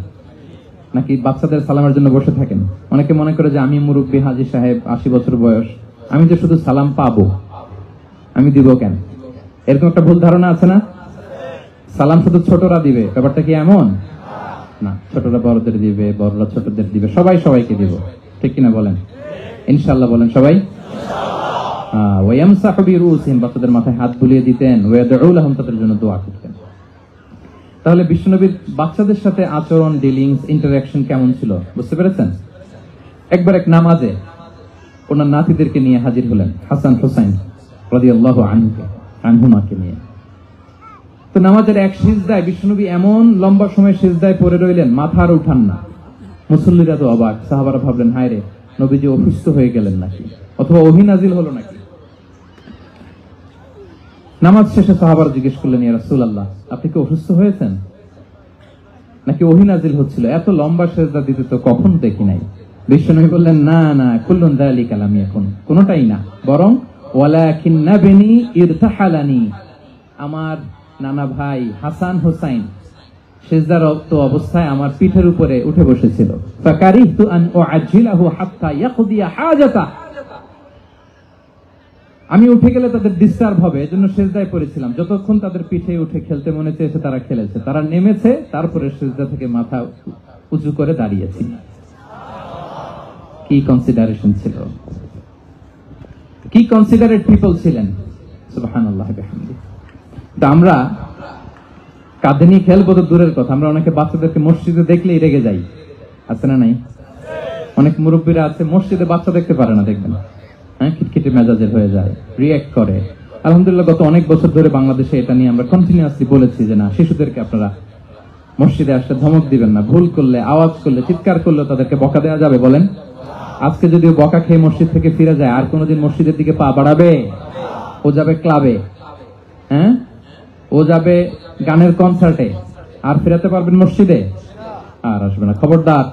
নাকি বাচ্চাদের সালামের জন্য বসে থাকেন? অনেকে মনে করে যে আমি মুরব্বী, হাজী সাহেব, 80 বছর বয়স, আমি যে শুধু সালাম পাবো, আমি দিব কেন? এরকম একটা ভুল ধারণা আছে না? সালাম শুধু ছোটরা দিবে, ব্যাপারটা কি এমন না? ছোটরা বড়দের দিবে, বড়রা ছোটদের দিবে, সবাই সবাইকে দিব, ঠিক কিনা বলেন? ইনশাআল্লাহ বলেন সবাই। ওয়ায়ামসাহু বিরুসিহিম, বাচ্চাদের মাথায় হাত বুলিয়ে দিতেন। ওয়াদউ লাহুম, তাদের জন্য দোয়া করতেন। তাহলে বিশ্বনবীর বাচ্চাদের সাথে আচরণ, ডিলিংস, ইন্টারঅ্যাকশন কেমন ছিল বুঝতে পেরেছেন? একবার এক নামাজে ওনার নাতিদেরকে নিয়ে হাজির হলেন, হাসান হুসাইন রাদিয়াল্লাহু আনহুমাকে নিয়ে। তো নামাজের এক সিজদায় বিশ্বনবী এমন লম্বা সময় সিজদায় পড়ে রইলেন, মাথা আর উঠান না। মুসল্লিরা তো অবাক, সাহাবারা ভাবলেন, হায় রে, নবীজি অসুস্থ হয়ে গেলেন নাকি, অথবা ওহী নাজিল হলো নাকি। নামাজ শেষে সাহাবারা জিজ্ঞেস করলেন, ইয়া রাসূলুল্লাহ, আপনি কি অসুস্থ হয়েছেন নাকি ওহী নাজিল হচ্ছিল? এত লম্বা সিজদা দিতে তো কখন দেখি নাই। বিশ্বনবী বললেন, না না, কুল্লুন যালিকা লাম ইয়াকুন, কোনটাই না, বরং ওয়ালাকিন নাবনি ইরতাহালানি, আমার নানা ভাই হাসান হুসাইন সিজদারত অবস্থায় আমার পিঠের উপরে উঠে বসেছিল। ফাকারিহতু আন উআজ্জিলাহু হাত্তা ইয়াকদিয়া হাজাতা, আমি উঠে গেলে তাদের ডিস্টার্ব হবে, এজন্য সিজদায় পড়েছিলাম। যতক্ষণ তাদের পিঠে উঠে খেলতে মনে চেয়েছে তারা খেলেছে, তারা নেমেছে, তারপরে সিজদা থেকে মাথা উঁচু করে দাঁড়িয়েছি। কি কনসিডারেশন ছিল, কি কনসিডারেট পিপল ছিলেন। সুবহানাল্লাহ বিহামদিহি। তো আমরা কাঁধে নিয়ে খেলবো তো দূরের কথা, আমরা অনেকে বাচ্চাদেরকে মসজিদে দেখলেই রেগে যাই, আছে না নাই? অনেক মুরব্বীরা আছে মসজিদে বাচ্চা দেখতে পারে না, দেখবেন, হ্যাঁ, খিটখিটে মেজাজের হয়ে যায়, রিঅ্যাক্ট করে। আলহামদুলিল্লাহ গত অনেক বছর ধরে বাংলাদেশে এটা নিয়ে আমরা কন্টিনিউয়াসলি বলেছি যে না, শিশুদেরকে আপনারা মসজিদে আসলে ধমক দিবেন না, ভুল করলে, আওয়াজ করলে, চিৎকার করলে তাদেরকে বকা দেওয়া যাবে? বলেন। আজকে যদি বকা খেয়ে মসজিদ থেকে ফিরে যায়, আর কোনোদিন মসজিদের দিকে পা বাড়াবে? ও যাবে ক্লাবে, হ্যাঁ, ও যাবে গানের কনসার্টে, আর ফেরাতে পারবেন মসজিদে? আর আসবে না। খবরদার,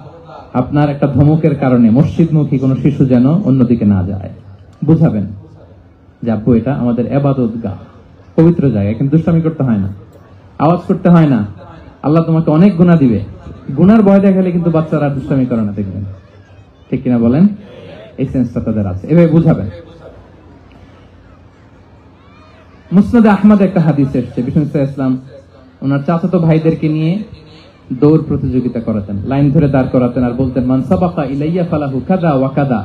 আপনার একটা ধমকের কারণে মসজিদমুখী কোনো শিশু যেন অন্যদিকে না যায়। বুঝাবেন যে আব্বু, এটা আমাদের ইবাদত গাহ, পবিত্র জায়গা, কিন্তু দুষ্টামি করতে হয় না, আওয়াজ করতে হয় না, আল্লাহ তোমাকে অনেক গুনাহ দিবে। গুনার ভয় দেখালে কিন্তু বাচ্চারা দুষ্টামি করে না, দেখবেন, ঠিক কিনা বলেন? এই সেন্সটা তাদের আছে, এভাবে বুঝাবেন। মুসনাদে আহমদ একটা হাদিস এসেছে, বিষ্ণু ইসলাম ওনার চাচাতো ভাইদেরকে নিয়ে দৌড় প্রতিযোগিতা করাতেন, লাইন ধরে দাঁড় করাতেন, আর বলতেন, মান সাবাকা ইলাইয়া ফালাহু কাদা ওয়া কাদা,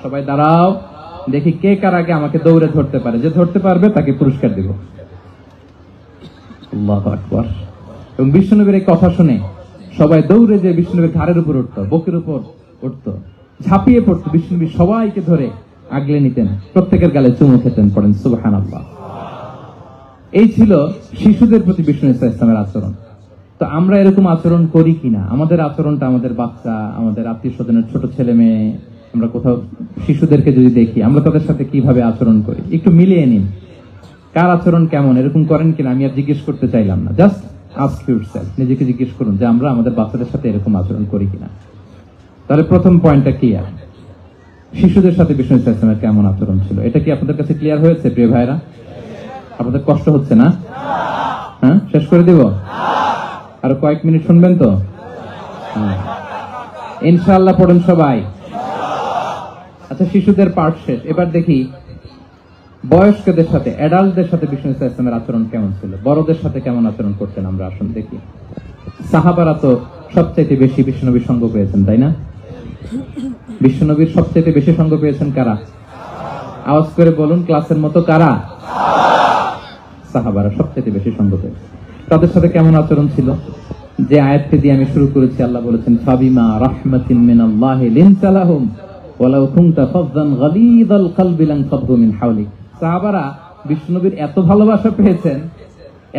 সবাই দাঁড়াও, দেখি কে কার আগে আমাকে দৌড়ে ধরতে পারে, যে ধরতে পারবে তাকে পুরস্কার দেব। আল্লাহু আকবার। এবং বিষ্ণুনবীর এই কথা শুনে সবাই দৌড়ে যে বিষ্ণুনবীর ঘাড়ের উপর উঠতো, বুকের উপর উঠতো, ঝাঁপিয়ে পড়তো, বিশ্বনবী সবাইকে ধরে আগলে নিতেন, প্রত্যেকের গালে চুমু খেতেন, পড়েন সুবহানাল্লাহ। এই ছিল শিশুদের প্রতি বিষ্ণু ইসলামের আচরণ। তো আমরা এরকম আচরণ করি কিনা? আমাদের আচরণটা আমাদের বাচ্চা, আমাদের আত্মীয় স্বজনের ছোট ছেলে মেয়ে, আমরা কোথাও শিশুদেরকে যদি দেখি, আমরা তাদের সাথে কিভাবে আচরণ করি একটু মিলিয়ে নিন। কার আচরণ কেমন, এরকম করেন কিনা আমি আর জিজ্ঞেস করতে চাইলাম না, জাস্ট আস্ক ইউরসেলফ, নিজেকে জিজ্ঞেস করুন যে আমরা আমাদের বাচ্চাদের সাথে এরকম আচরণ করি কিনা। তাহলে প্রথম পয়েন্টটা ক্লিয়ার, শিশুদের সাথে বিষ্ণু ইসলামের কেমন আচরণ ছিল। এটা কি আপনাদের কাছে ক্লিয়ার হয়েছে প্রিয় ভাইরা? আপনাদের কষ্ট হচ্ছে না? হ্যাঁ, শেষ করে দিব? আরো কয়েক মিনিট শুনবেন তো? ইনশাআল্লাহ পড়েন সবাই। আচ্ছা, শিশুদের পার্ট শেষ, এবার দেখি বয়স্কদের সাথে, অ্যাডাল্টদের সাথে বিষ্ণু ইসলামের আচরণ কেমন ছিল, বড়দের সাথে কেমন আচরণ করতেন আমরা আসুন দেখি। সাহাবারা তো সবচাইতে বেশি বিশ্বনবীর সঙ্গ পেয়েছেন, তাই না? বিশ্বনবীর সবচাইতে বেশি সঙ্গ পেয়েছেন কারা? আওয়াজ করে বলুন, ক্লাসের মতো কারা? সাহাবারা সবচাইতে বেশি সঙ্গ পেয়েছেন। তাদের সাথে কেমন আচরণ ছিল? যে আয়াতটি দিয়ে আমি শুরু করেছি, আল্লাহ বলেছেন ফাবিমা রাহমাতিন মিনাল্লাহি লিনতা লাহুম ওয়ালাউ কুনতা ফাযযান গালিযাল কলবি লানফাদু মিন হাওলিক। সাহাবারা বিশ্বনবীর এত ভালোবাসা পেয়েছেন,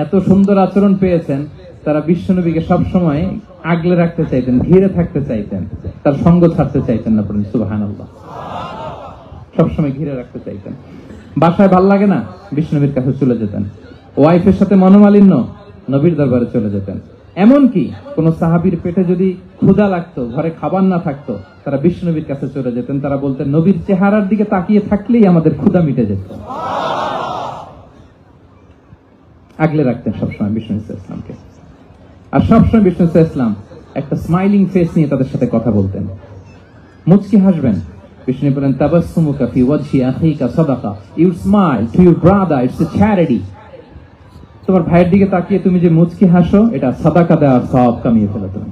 এত সুন্দর আচরণ পেয়েছেন, তারা বিশ্বনবীকে সবসময় আগলে রাখতে চাইতেন, ঘিরে থাকতে চাইতেন, তার সঙ্গ ছাড়তে চাইতেন না। পড়েন সুবহানাল্লাহ। সবসময় ঘিরে রাখতে চাইতেন। বাসায় ভাল লাগে না, বিশ্বনবীর কাছে চলে যেতেন। ওয়াইফের সাথে মনোমালিন্য, নবীর দরবারে চলে যেতেন। এমনকি কোন সাহাবীর পেটে যদি ক্ষুধা লাগতো, ঘরে খাবার না থাকতো, তারা বিশ্বনবীর কাছে চলে যেতেন। তারা বলতেন নবীর চেহারার দিকে তাকিয়ে থাকলেই আমাদের ক্ষুধা মিটে যেত। আগলে রাখতেন সবসময় বিষ্ণু ইসলামকে। আর সবসময় বিষ্ণু ইসলাম একটা স্মাইলিং ফেস নিয়ে তাদের সাথে কথা বলতেন, মুচকি হাসবেন। বিষ্ণু বলেন তাবাসসুমুকা ফি ওয়াজহি আখিকা সাদাকা, you smile to your brother, it's a charity. তোমার ভাইয়ের দিকে তাকিয়ে তুমি যে মুচকি হাসো, এটা সাদাকা দেওয়ার সওয়াব কামিয়ে ফেলো তুমি।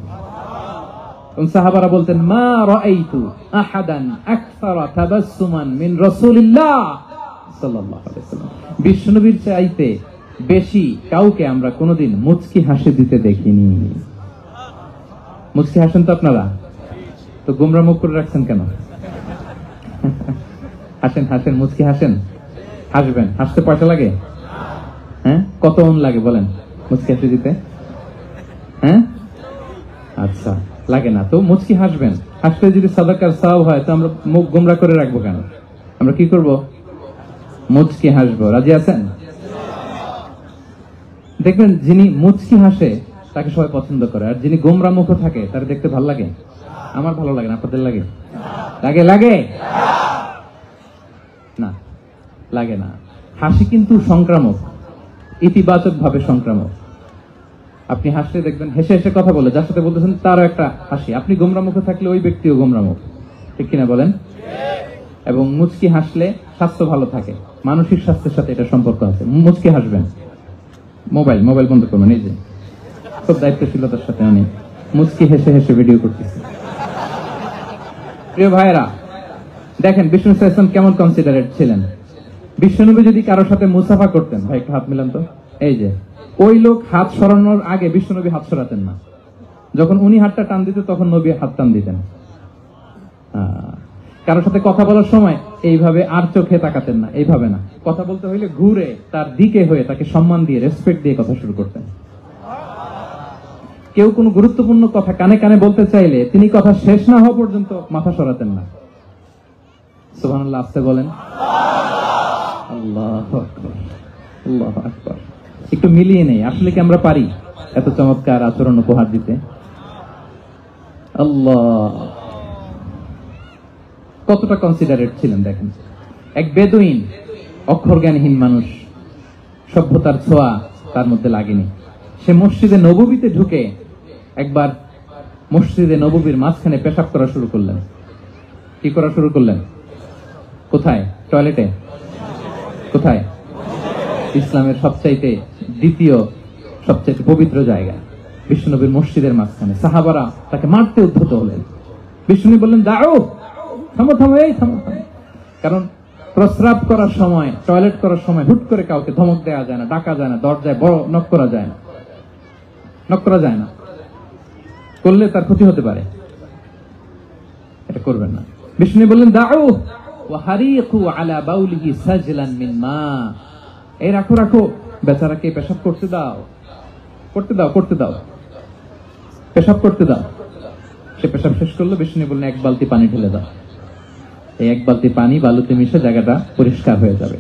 সাহাবারা বলতেন মা রাআইতু আহাদান আকসারা তাবাসসুমান মিন রাসূলিল্লাহ সাল্লাল্লাহু আলাইহি ওয়াসাল্লাম। বিশ্বনবীর চাইতে বেশি কাউকে আমরা কোনোদিন মুচকি হাসি দিতে দেখিনি। মুচকি হাসেন তো আপনারা? তো গোমরা মুখ করে রাখছেন কেন? হাসেন হাসেন, মুচকি হাসেন, হাসবেন। হাসতে পয়সা লাগে? হ্যাঁ, কত অন লাগে বলেন মুচকি হাসি দিতে? হ্যাঁ, আচ্ছা, লাগে না তো মুচকি হাসবেন। হাসতে যদি সাদাকার সওয়াব হয়, তো আমরা মুখ গোমরা করে রাখবো কেন? আমরা কি করব? মুচকি হাসবো। রাজি আছেন? দেখবেন যিনি মুচকি হাসে তাকে সবাই পছন্দ করে, আর যিনি গোমরা মুখ থাকে তার দেখতে ভালো লাগে। আমার ভালো লাগে না, আপনাদের লাগে? লাগে? লাগে না, লাগে না। হাসি কিন্তু সংক্রামক, ইতিবাচক ভাবে সংক্রামক। আপনি হাসলে দেখবেন হেসে হেসে কথা বলে, যার সাথে বলতেছেন তারও একটা হাসি। আপনি গোমরা মুখে থাকলে ওই ব্যক্তিও গোমরা মুখ, ঠিক কিনা বলেন? এবং মুচকি হাসলে স্বাস্থ্য ভালো থাকে, মানসিক স্বাস্থ্যের সাথে এটা সম্পর্ক আছে। মুচকি হাসবেন। মোবাইল বন্ধ করবেন। এই যে খুব দায়িত্বশীলতার সাথে আমি মুচকি হেসে হেসে ভিডিও করতেছি। প্রিয় ভাইয়েরা, দেখেন বিষ্ণু ইসলাম কেমন কনসিডারেট ছিলেন। বিশ্বনবী যদি কারোর সাথে মুসাফা করতেন, ভাই একটু হাত মিলান তো, এই যে ওই লোক হাত সরানোর আগে বিশ্বনবী হাত সরাতেন না। যখন উনি হাতটা টান দিতেন তখন নবী হাত টান দিতেন। কারোর সাথে কথা বলার সময় এইভাবে আর চোখে তাকাতেন না, এইভাবে না। কথা বলতে হইলে ঘুরে তার দিকে হয়ে তাকে সম্মান দিয়ে, রেসপেক্ট দিয়ে কথা শুরু করতেন। কেউ কোনো গুরুত্বপূর্ণ কথা কানে কানে বলতে চাইলে তিনি কথা শেষ না হওয়া পর্যন্ত মাথা সরাতেন না। সুবহানাল্লাহ, আসতে বলেন। আল্লাহু আকবার, আল্লাহু আকবার। একটু মিলিয়ে নেই, আসলে কি আমরা পারি এত চমৎকার আচরণ উপহার দিতে? আল্লাহ, কতটা কনসিডারেট ছিলেন দেখেন। এক বেদুইন, অক্ষর জ্ঞানহীন মানুষ, সভ্যতার ছোঁয়া তার মধ্যে লাগেনি। সে মসজিদে নববীতে ঢুকে একবার মসজিদে নববীর মাঝখানে পেশাব করা শুরু করলেন। কি করা শুরু করলেন? কোথায়? টয়লেটে? কোথায়? ইসলামের সবচাইতে দ্বিতীয় সবচাইতে পবিত্র জায়গা বিশ্বনবীর মসজিদের মাঝখানে। সাহাবারা তাকে মারতে উদ্ধত হলেন। বিশ্বনবী বললেন দাও, থামো থামো, এই থামো থামো। কারণ প্রস্রাব করার সময়, টয়লেট করার সময় হুট করে কাউকে ধমক দেওয়া যায় না, ডাকা যায় না, দরজায় বড় নক করা যায় না, নক করা যায় না। করলে তার ক্ষতি হতে পারে, এটা করবেন না। বিষ্ণু বললেন দাউ ওয়া হারিকু আলা বাউলিহি সাজলান মিন মা, এই রাখো রাখো, বেচারাকে পেশাব করতে দাও, করতে দাও, করতে দাও, পেশাব করতে দাও। সে পেশাব শেষ করলো, বিষ্ণু বললেন এক বালতি পানি ঢেলে দাও। এই এক বালতি পানি বালুতে মিশে জায়গাটা পরিষ্কার হয়ে যাবে।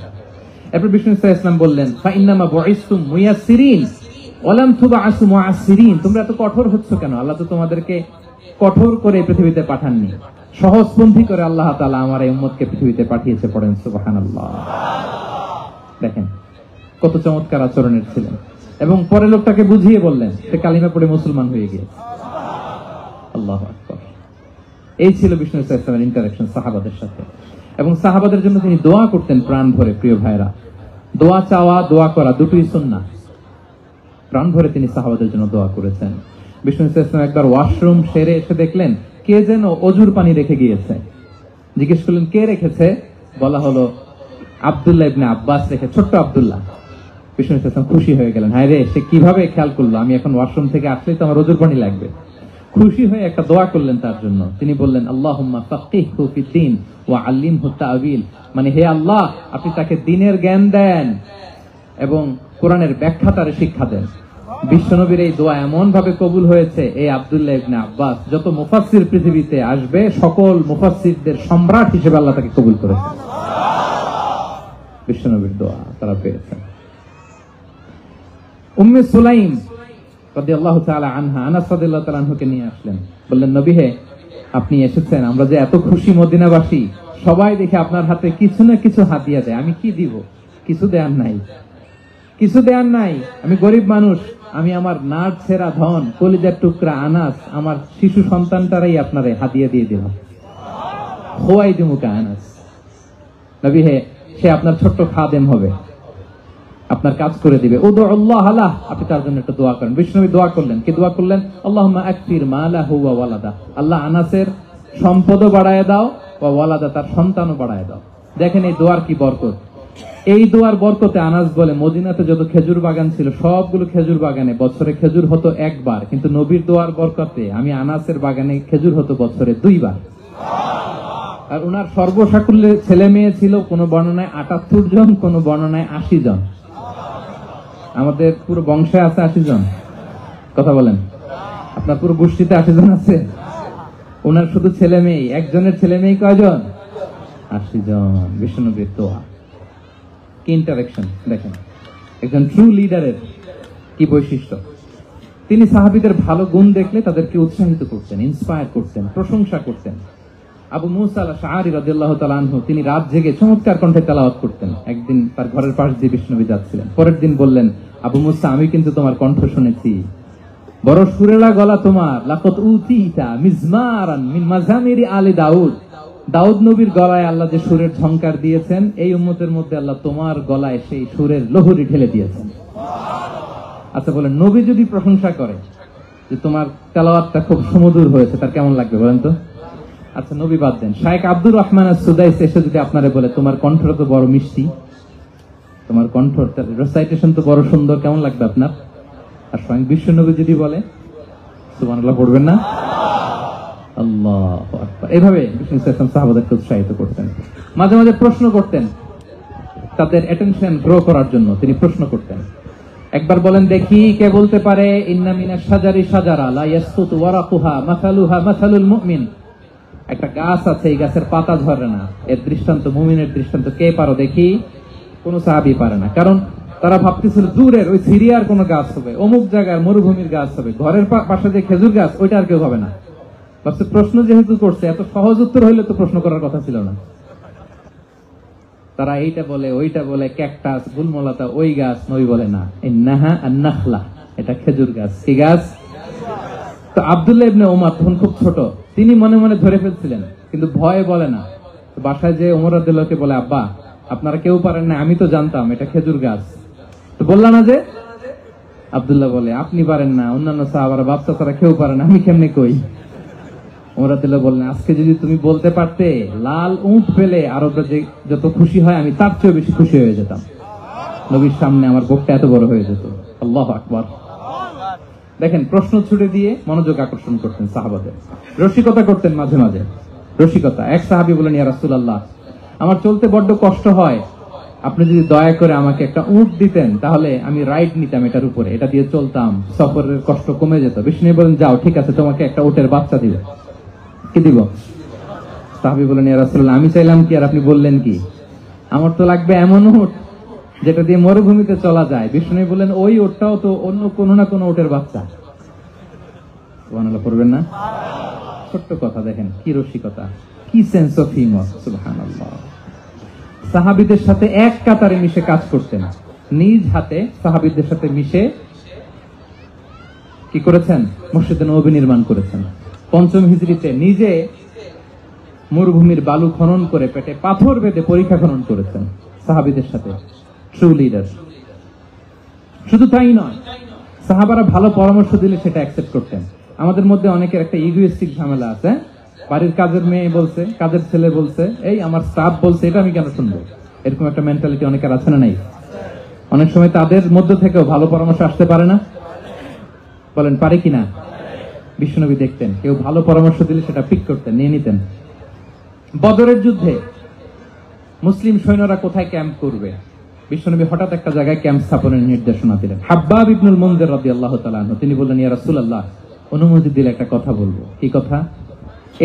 এরপর বিষ্ণু ইসলাম বললেন ফাইন্নামা বুইসতুম মুয়াসসিরিন ওয়া লাম তুবআসু মুআসসিরিন, তোমরা এত কঠোর হচ্ছ কেন? আল্লাহ তো তোমাদেরকে কঠোর করে পৃথিবীতে পাঠাননি, সহজপন্থী করে আল্লাহ তাআলা আমার এই উম্মতকে পৃথিবীতে পাঠিয়েছে। পড়েন সুবহানাল্লাহ। দেখেন কত চমৎকার আচরণের ছিলেন। এবং পরে লোকটাকে বুঝিয়ে বললেন, সে কালিমা পড়ে মুসলমান হয়ে গিয়েছে। আল্লাহু আকবার। এই ছিল বিষ্ণু ইসলামের ইন্টারঅ্যাকশন সাহাবাদের সাথে। এবং সাহাবাদের জন্য তিনি দোয়া করতেন প্রাণ ভরে। প্রিয় ভাইরা, দোয়া চাওয়া, দোয়া করা দুটোই সুন্নাহ। প্রাণ ভরে তিনি সাহাবাদের জন্য দোয়া করেছেন। বিষ্ণু ইসলাম একবার ওয়াশরুম সেরে এসে দেখলেন কে যেন অজুর পানি রেখে গিয়েছে। জিজ্ঞেস করলেন কে রেখেছে? বলা হলো আব্দুল্লাহ ইবনে আব্বাস রেখে, ছোট্ট আব্দুল্লাহ। বিষ্ণু ইসলাম খুশি হয়ে গেলেন, হায় রে, সে কিভাবে খেয়াল করলো, আমি এখন ওয়াশরুম থেকে আসলেই তো আমার অজুর পানি লাগবে। খুশি হয়ে একটা দোয়া করলেন তার জন্য। তিনি বললেন আল্লাহুম্মা ফাক্কিহহু ফিদ্দীন ওয়া আল্লিমহু তা'ওয়িল, মানে হে আল্লাহ, আপনি তাকে দ্বীনের জ্ঞান দেন এবং কোরআনের ব্যাখ্যা তারে শিক্ষা দেন। বিশ্বনবীর এই দোয়া এমন ভাবে কবুল হয়েছে, এই আব্দুল্লাহ ইবনে আব্বাস যত মুফাসসির পৃথিবীতে আসবে সকল মুফাসসিরদের সম্রাট হিসেবে আল্লাহ তাকে কবুল করেছেন। বিশ্বনবীর দোয়া তারা পেয়েছেন। উম্মে সুলাইম রাদিয়াল্লাহু তাআলা আনহা, আনাস রাদিয়াল্লাহু তাআলা আনহুকে নিয়ে আসলেন, বললেন নবী হে, আপনি এসেছেন, আমরা যে এত খুশি মদিনাবাসী, সবাই দেখে আপনার হাতে কিছু না কিছু হাদিয়া দেয়, আমি কি দিব? কিছু দেয়ার নাই, কিছু দেয়ার নাই, আমি গরিব মানুষ, আমি আমার নাড় ছেঁড়া ধন, কলিজার টুকরা আনাস, আমার শিশু সন্তানটারাই আপনারে হাদিয়া দিয়ে দিলাম। খোয়াই দিমুকা আনাস, নবী হে, সে আপনার ছোট্ট খাদেম হবে, আপনার কাজ করে দিবে। উদু আল্লাহ আলাহ, আপনি তার জন্য একটা দোয়া করেন। বিষ্ণু দোয়া করলেন, কি দোয়া করলেন? আল্লাহুম্মা আকফির মালাহু ওয়া ওয়ালাদা, আল্লাহ আনাসের সম্পদও বাড়ায় দাও, ওয়া ওয়ালাদা, তার সন্তানও বাড়ায় দাও। দেখেন এই দোয়ার কি বরকত। এই দোয়ার বরকতে আনাস বলে মদিনাতে যত খেজুর বাগান ছিল সবগুলো খেজুর বাগানে বছরে খেজুর হতো একবার, কিন্তু নবীর দোয়ার বরকতে আমি আনাসের বাগানে খেজুর হতো বছরে 2 বার। আর ওনার সর্বসাকুল্যে ছেলে মেয়ে ছিল, কোন বর্ণনায় 78 জন, কোন বর্ণনায় 80 জন। আমাদের পুরো বংশে আছে 80 জন। কথা বলেন, আপনার পুরো গোষ্ঠীতে 80 জন আছে? ওনার শুধু ছেলে মেয়ে, একজনের ছেলে মেয়ে কয়জন? 80 জন। বিষ্ণুনবীর দোয়া কি ইন্টারঅ্যাকশন দেখেন, একজন ট্রু লিডারের কি বৈশিষ্ট্য। তিনি সাহাবীদের ভালো গুণ দেখলে তাদেরকে উৎসাহিত করতেন, ইন্সপায়ার করতেন, প্রশংসা করতেন। আবু মুসা আল-আশআরী রাদিয়াল্লাহু তাআলা আনহু, তিনি রাত জেগে চমৎকার কণ্ঠে তেলাওয়াত করতেন। একদিন তার ঘরের পাশ দিয়ে বিষ্ণুনবী যাচ্ছিলেন, পরের দিন বললেন, আবু মুসা, আমি কিন্তু তোমার কণ্ঠ শুনেছি, বড় সুরেলা গলা তোমার। লাকাত উতিতা মিজমারান মিন মাজামিরি আলি দাউদ, দাউদ নবীর গলায় আল্লাহ যে সুরের ঝংকার দিয়েছেন, এই উম্মতের মধ্যে আল্লাহ তোমার গলায় সেই সুরের লহরী ঢেলে দিয়েছেন। আচ্ছা বলেন, নবী যদি প্রশংসা করে যে তোমার তেলাওয়াতটা খুব সুমধুর হয়েছে, তার কেমন লাগবে বলেন তো? আচ্ছা নবী বাদ দেন, শায়েখ আব্দুর রহমান আস-সুদাইস এসে যদি আপনারে বলে তোমার কণ্ঠটা তো বড় মিষ্টি, তোমার কণ্ঠ রেসাইটেশন তো বড় সুন্দর, কেমন লাগবে আপনার? আর স্বয়ং বিশ্বনবী যদি বলে, সুবহানাল্লাহ পড়বেন না? আল্লাহু আকবার। এইভাবে বিষ্ণু ইসলাম সাহাবাদেরকে উৎসাহিত করতেন। মাঝে মাঝে প্রশ্ন করতেন, তাদের অ্যাটেনশন গ্রো করার জন্য তিনি প্রশ্ন করতেন। একবার বলেন দেখি, কে বলতে পারে ইন্না মিনাশ শাজারি শাজারা লা ইয়াসকুতু ওয়ারাকুহা মাসালুহা মাসালুল মুমিন, একটা গাছ আছে, এই গাছের পাতা ঝরে না, এর দৃষ্টান্ত মুমিনের দৃষ্টান্ত। কে পারো দেখি? কোন সাহাবী পারে না, কারণ তারা ভাবতেছিল দূরের ওই সিরিয়ার কোন গাছ হবে, অমুক জায়গার মরুভূমির গাছ হবে, ঘরের পাশে যে খেজুর গাছ ওইটা আর কেউ হবে না। ভাবছে প্রশ্ন যেহেতু করছে, এত সহজ উত্তর হইলে তো প্রশ্ন করার কথা ছিল না। তারা এইটা বলে, ওইটা বলে, ক্যাকটাস, গুলমলতা, ওই গাছ। নবী বলে না, ইন্নাহা আন-নাখলা, এটা খেজুর গাছ। কি গাছ? তো আব্দুল্লাহ ইবনে ওমর তখন খুব ছোট, তিনি মনে মনে ধরে ফেলছিলেন, কিন্তু ভয়ে বলে না। তো বাসায় যে ওমর রাদিয়াল্লাহু বলে, আব্বা আপনারা কেউ পারেন না, আমি তো জানতাম এটা খেজুর গাছ, তো বললা না যে? আব্দুল্লাহ বলে, আপনি পারেন না, অন্যান্য সাহাবারা বাচ্চা তারা কেউ পারে না, আমি কেমনে কই? ওমর রাদিয়াল্লাহু বললেন, আজকে যদি তুমি বলতে পারতে লাল উট পেলে আরবরা যে যত খুশি হয়, আমি তার চেয়ে বেশি খুশি হয়ে যেতাম। নবীর সামনে আমার বুকটা এত বড় হয়ে যেত। আল্লাহু আকবার। দেখেন, প্রশ্ন ছুড়ে দিয়ে মনোযোগ আকর্ষণ করতেন সাহাবাদের, রসিকতা করতেন মাঝে মাঝে। রসিকতা। এক সাহাবী বলেন, ইয়া রাসূলুল্লাহ, আমার চলতে বড্ড কষ্ট হয়, আপনি যদি দয়া করে আমাকে একটা উট দিতেন তাহলে আমি রাইড নিতাম এটার উপরে, এটা দিয়ে চলতাম, সফরের কষ্ট কমে যেত। বিষ্ণু বলেন, যাও, ঠিক আছে, তোমাকে একটা উটের বাচ্চা দিব। কি দিব? সাহাবী বলেন, ইয়া রাসূলুল্লাহ, আমি চাইলাম কি আর আপনি বললেন কি? আমার তো লাগবে এমন উট যেটা দিয়ে মরুভূমিতে চলা যায়। বিষ্ণু বলেন, ওই উটটাও তো অন্য কোনো না কোনো উটের বাচ্চা। সুবহানাল্লাহ পড়বেন না? ছোট্ট কথা, দেখেন কি রসিকতা, কি সেন্স অফ হিউমার। সুবহানাল্লাহ। সাহাবীদের সাথে এক কাতারে মিশে কাজ করতেন, নিজ হাতে সাহাবীদের সাথে মিশে কি করেছেন? মসজিদে নববী নির্মাণ করেছেন। ৫ম হিজরিতে নিজে মরুভূমির বালু খনন করে পেটে পাথর বেঁধে পরীক্ষা খনন করেছেন সাহাবীদের সাথে। True leader. শুধু তাই নয়, সাহাবারা ভালো পরামর্শ দিলে সেটা অ্যাকসেপ্ট করতেন। আমাদের মধ্যে অনেকের একটা ইগোইস্টিক ঝামেলা আছে, বাড়ির কাজের মেয়ে বলছে, কাজের ছেলে বলছে, এই আমার স্টাফ বলছে, এটা আমি কেন শুনবো? এরকম একটা মেন্টালিটি অনেকের আছে না নাই? অনেক সময় তাদের মধ্য থেকেও ভালো পরামর্শ আসতে পারে না? বলেন পারে কিনা? বিশ্বনবী দেখতেন কেউ ভালো পরামর্শ দিলে সেটা পিক করতেন, নিয়ে নিতেন। বদরের যুদ্ধে মুসলিম সৈন্যরা কোথায় ক্যাম্প করবে, বিশ্বনবী হঠাৎ একটা জায়গায় ক্যাম্প স্থাপনের নির্দেশনা দিলেন। হাব্বাব ইবনুল মুনজির রাদিয়াল্লাহু তাআলা আনহু, তিনি বললেন, ইয়া রাসূলুল্লাহ, অনুমতি দিলে একটা কথা বলবো। কি কথা?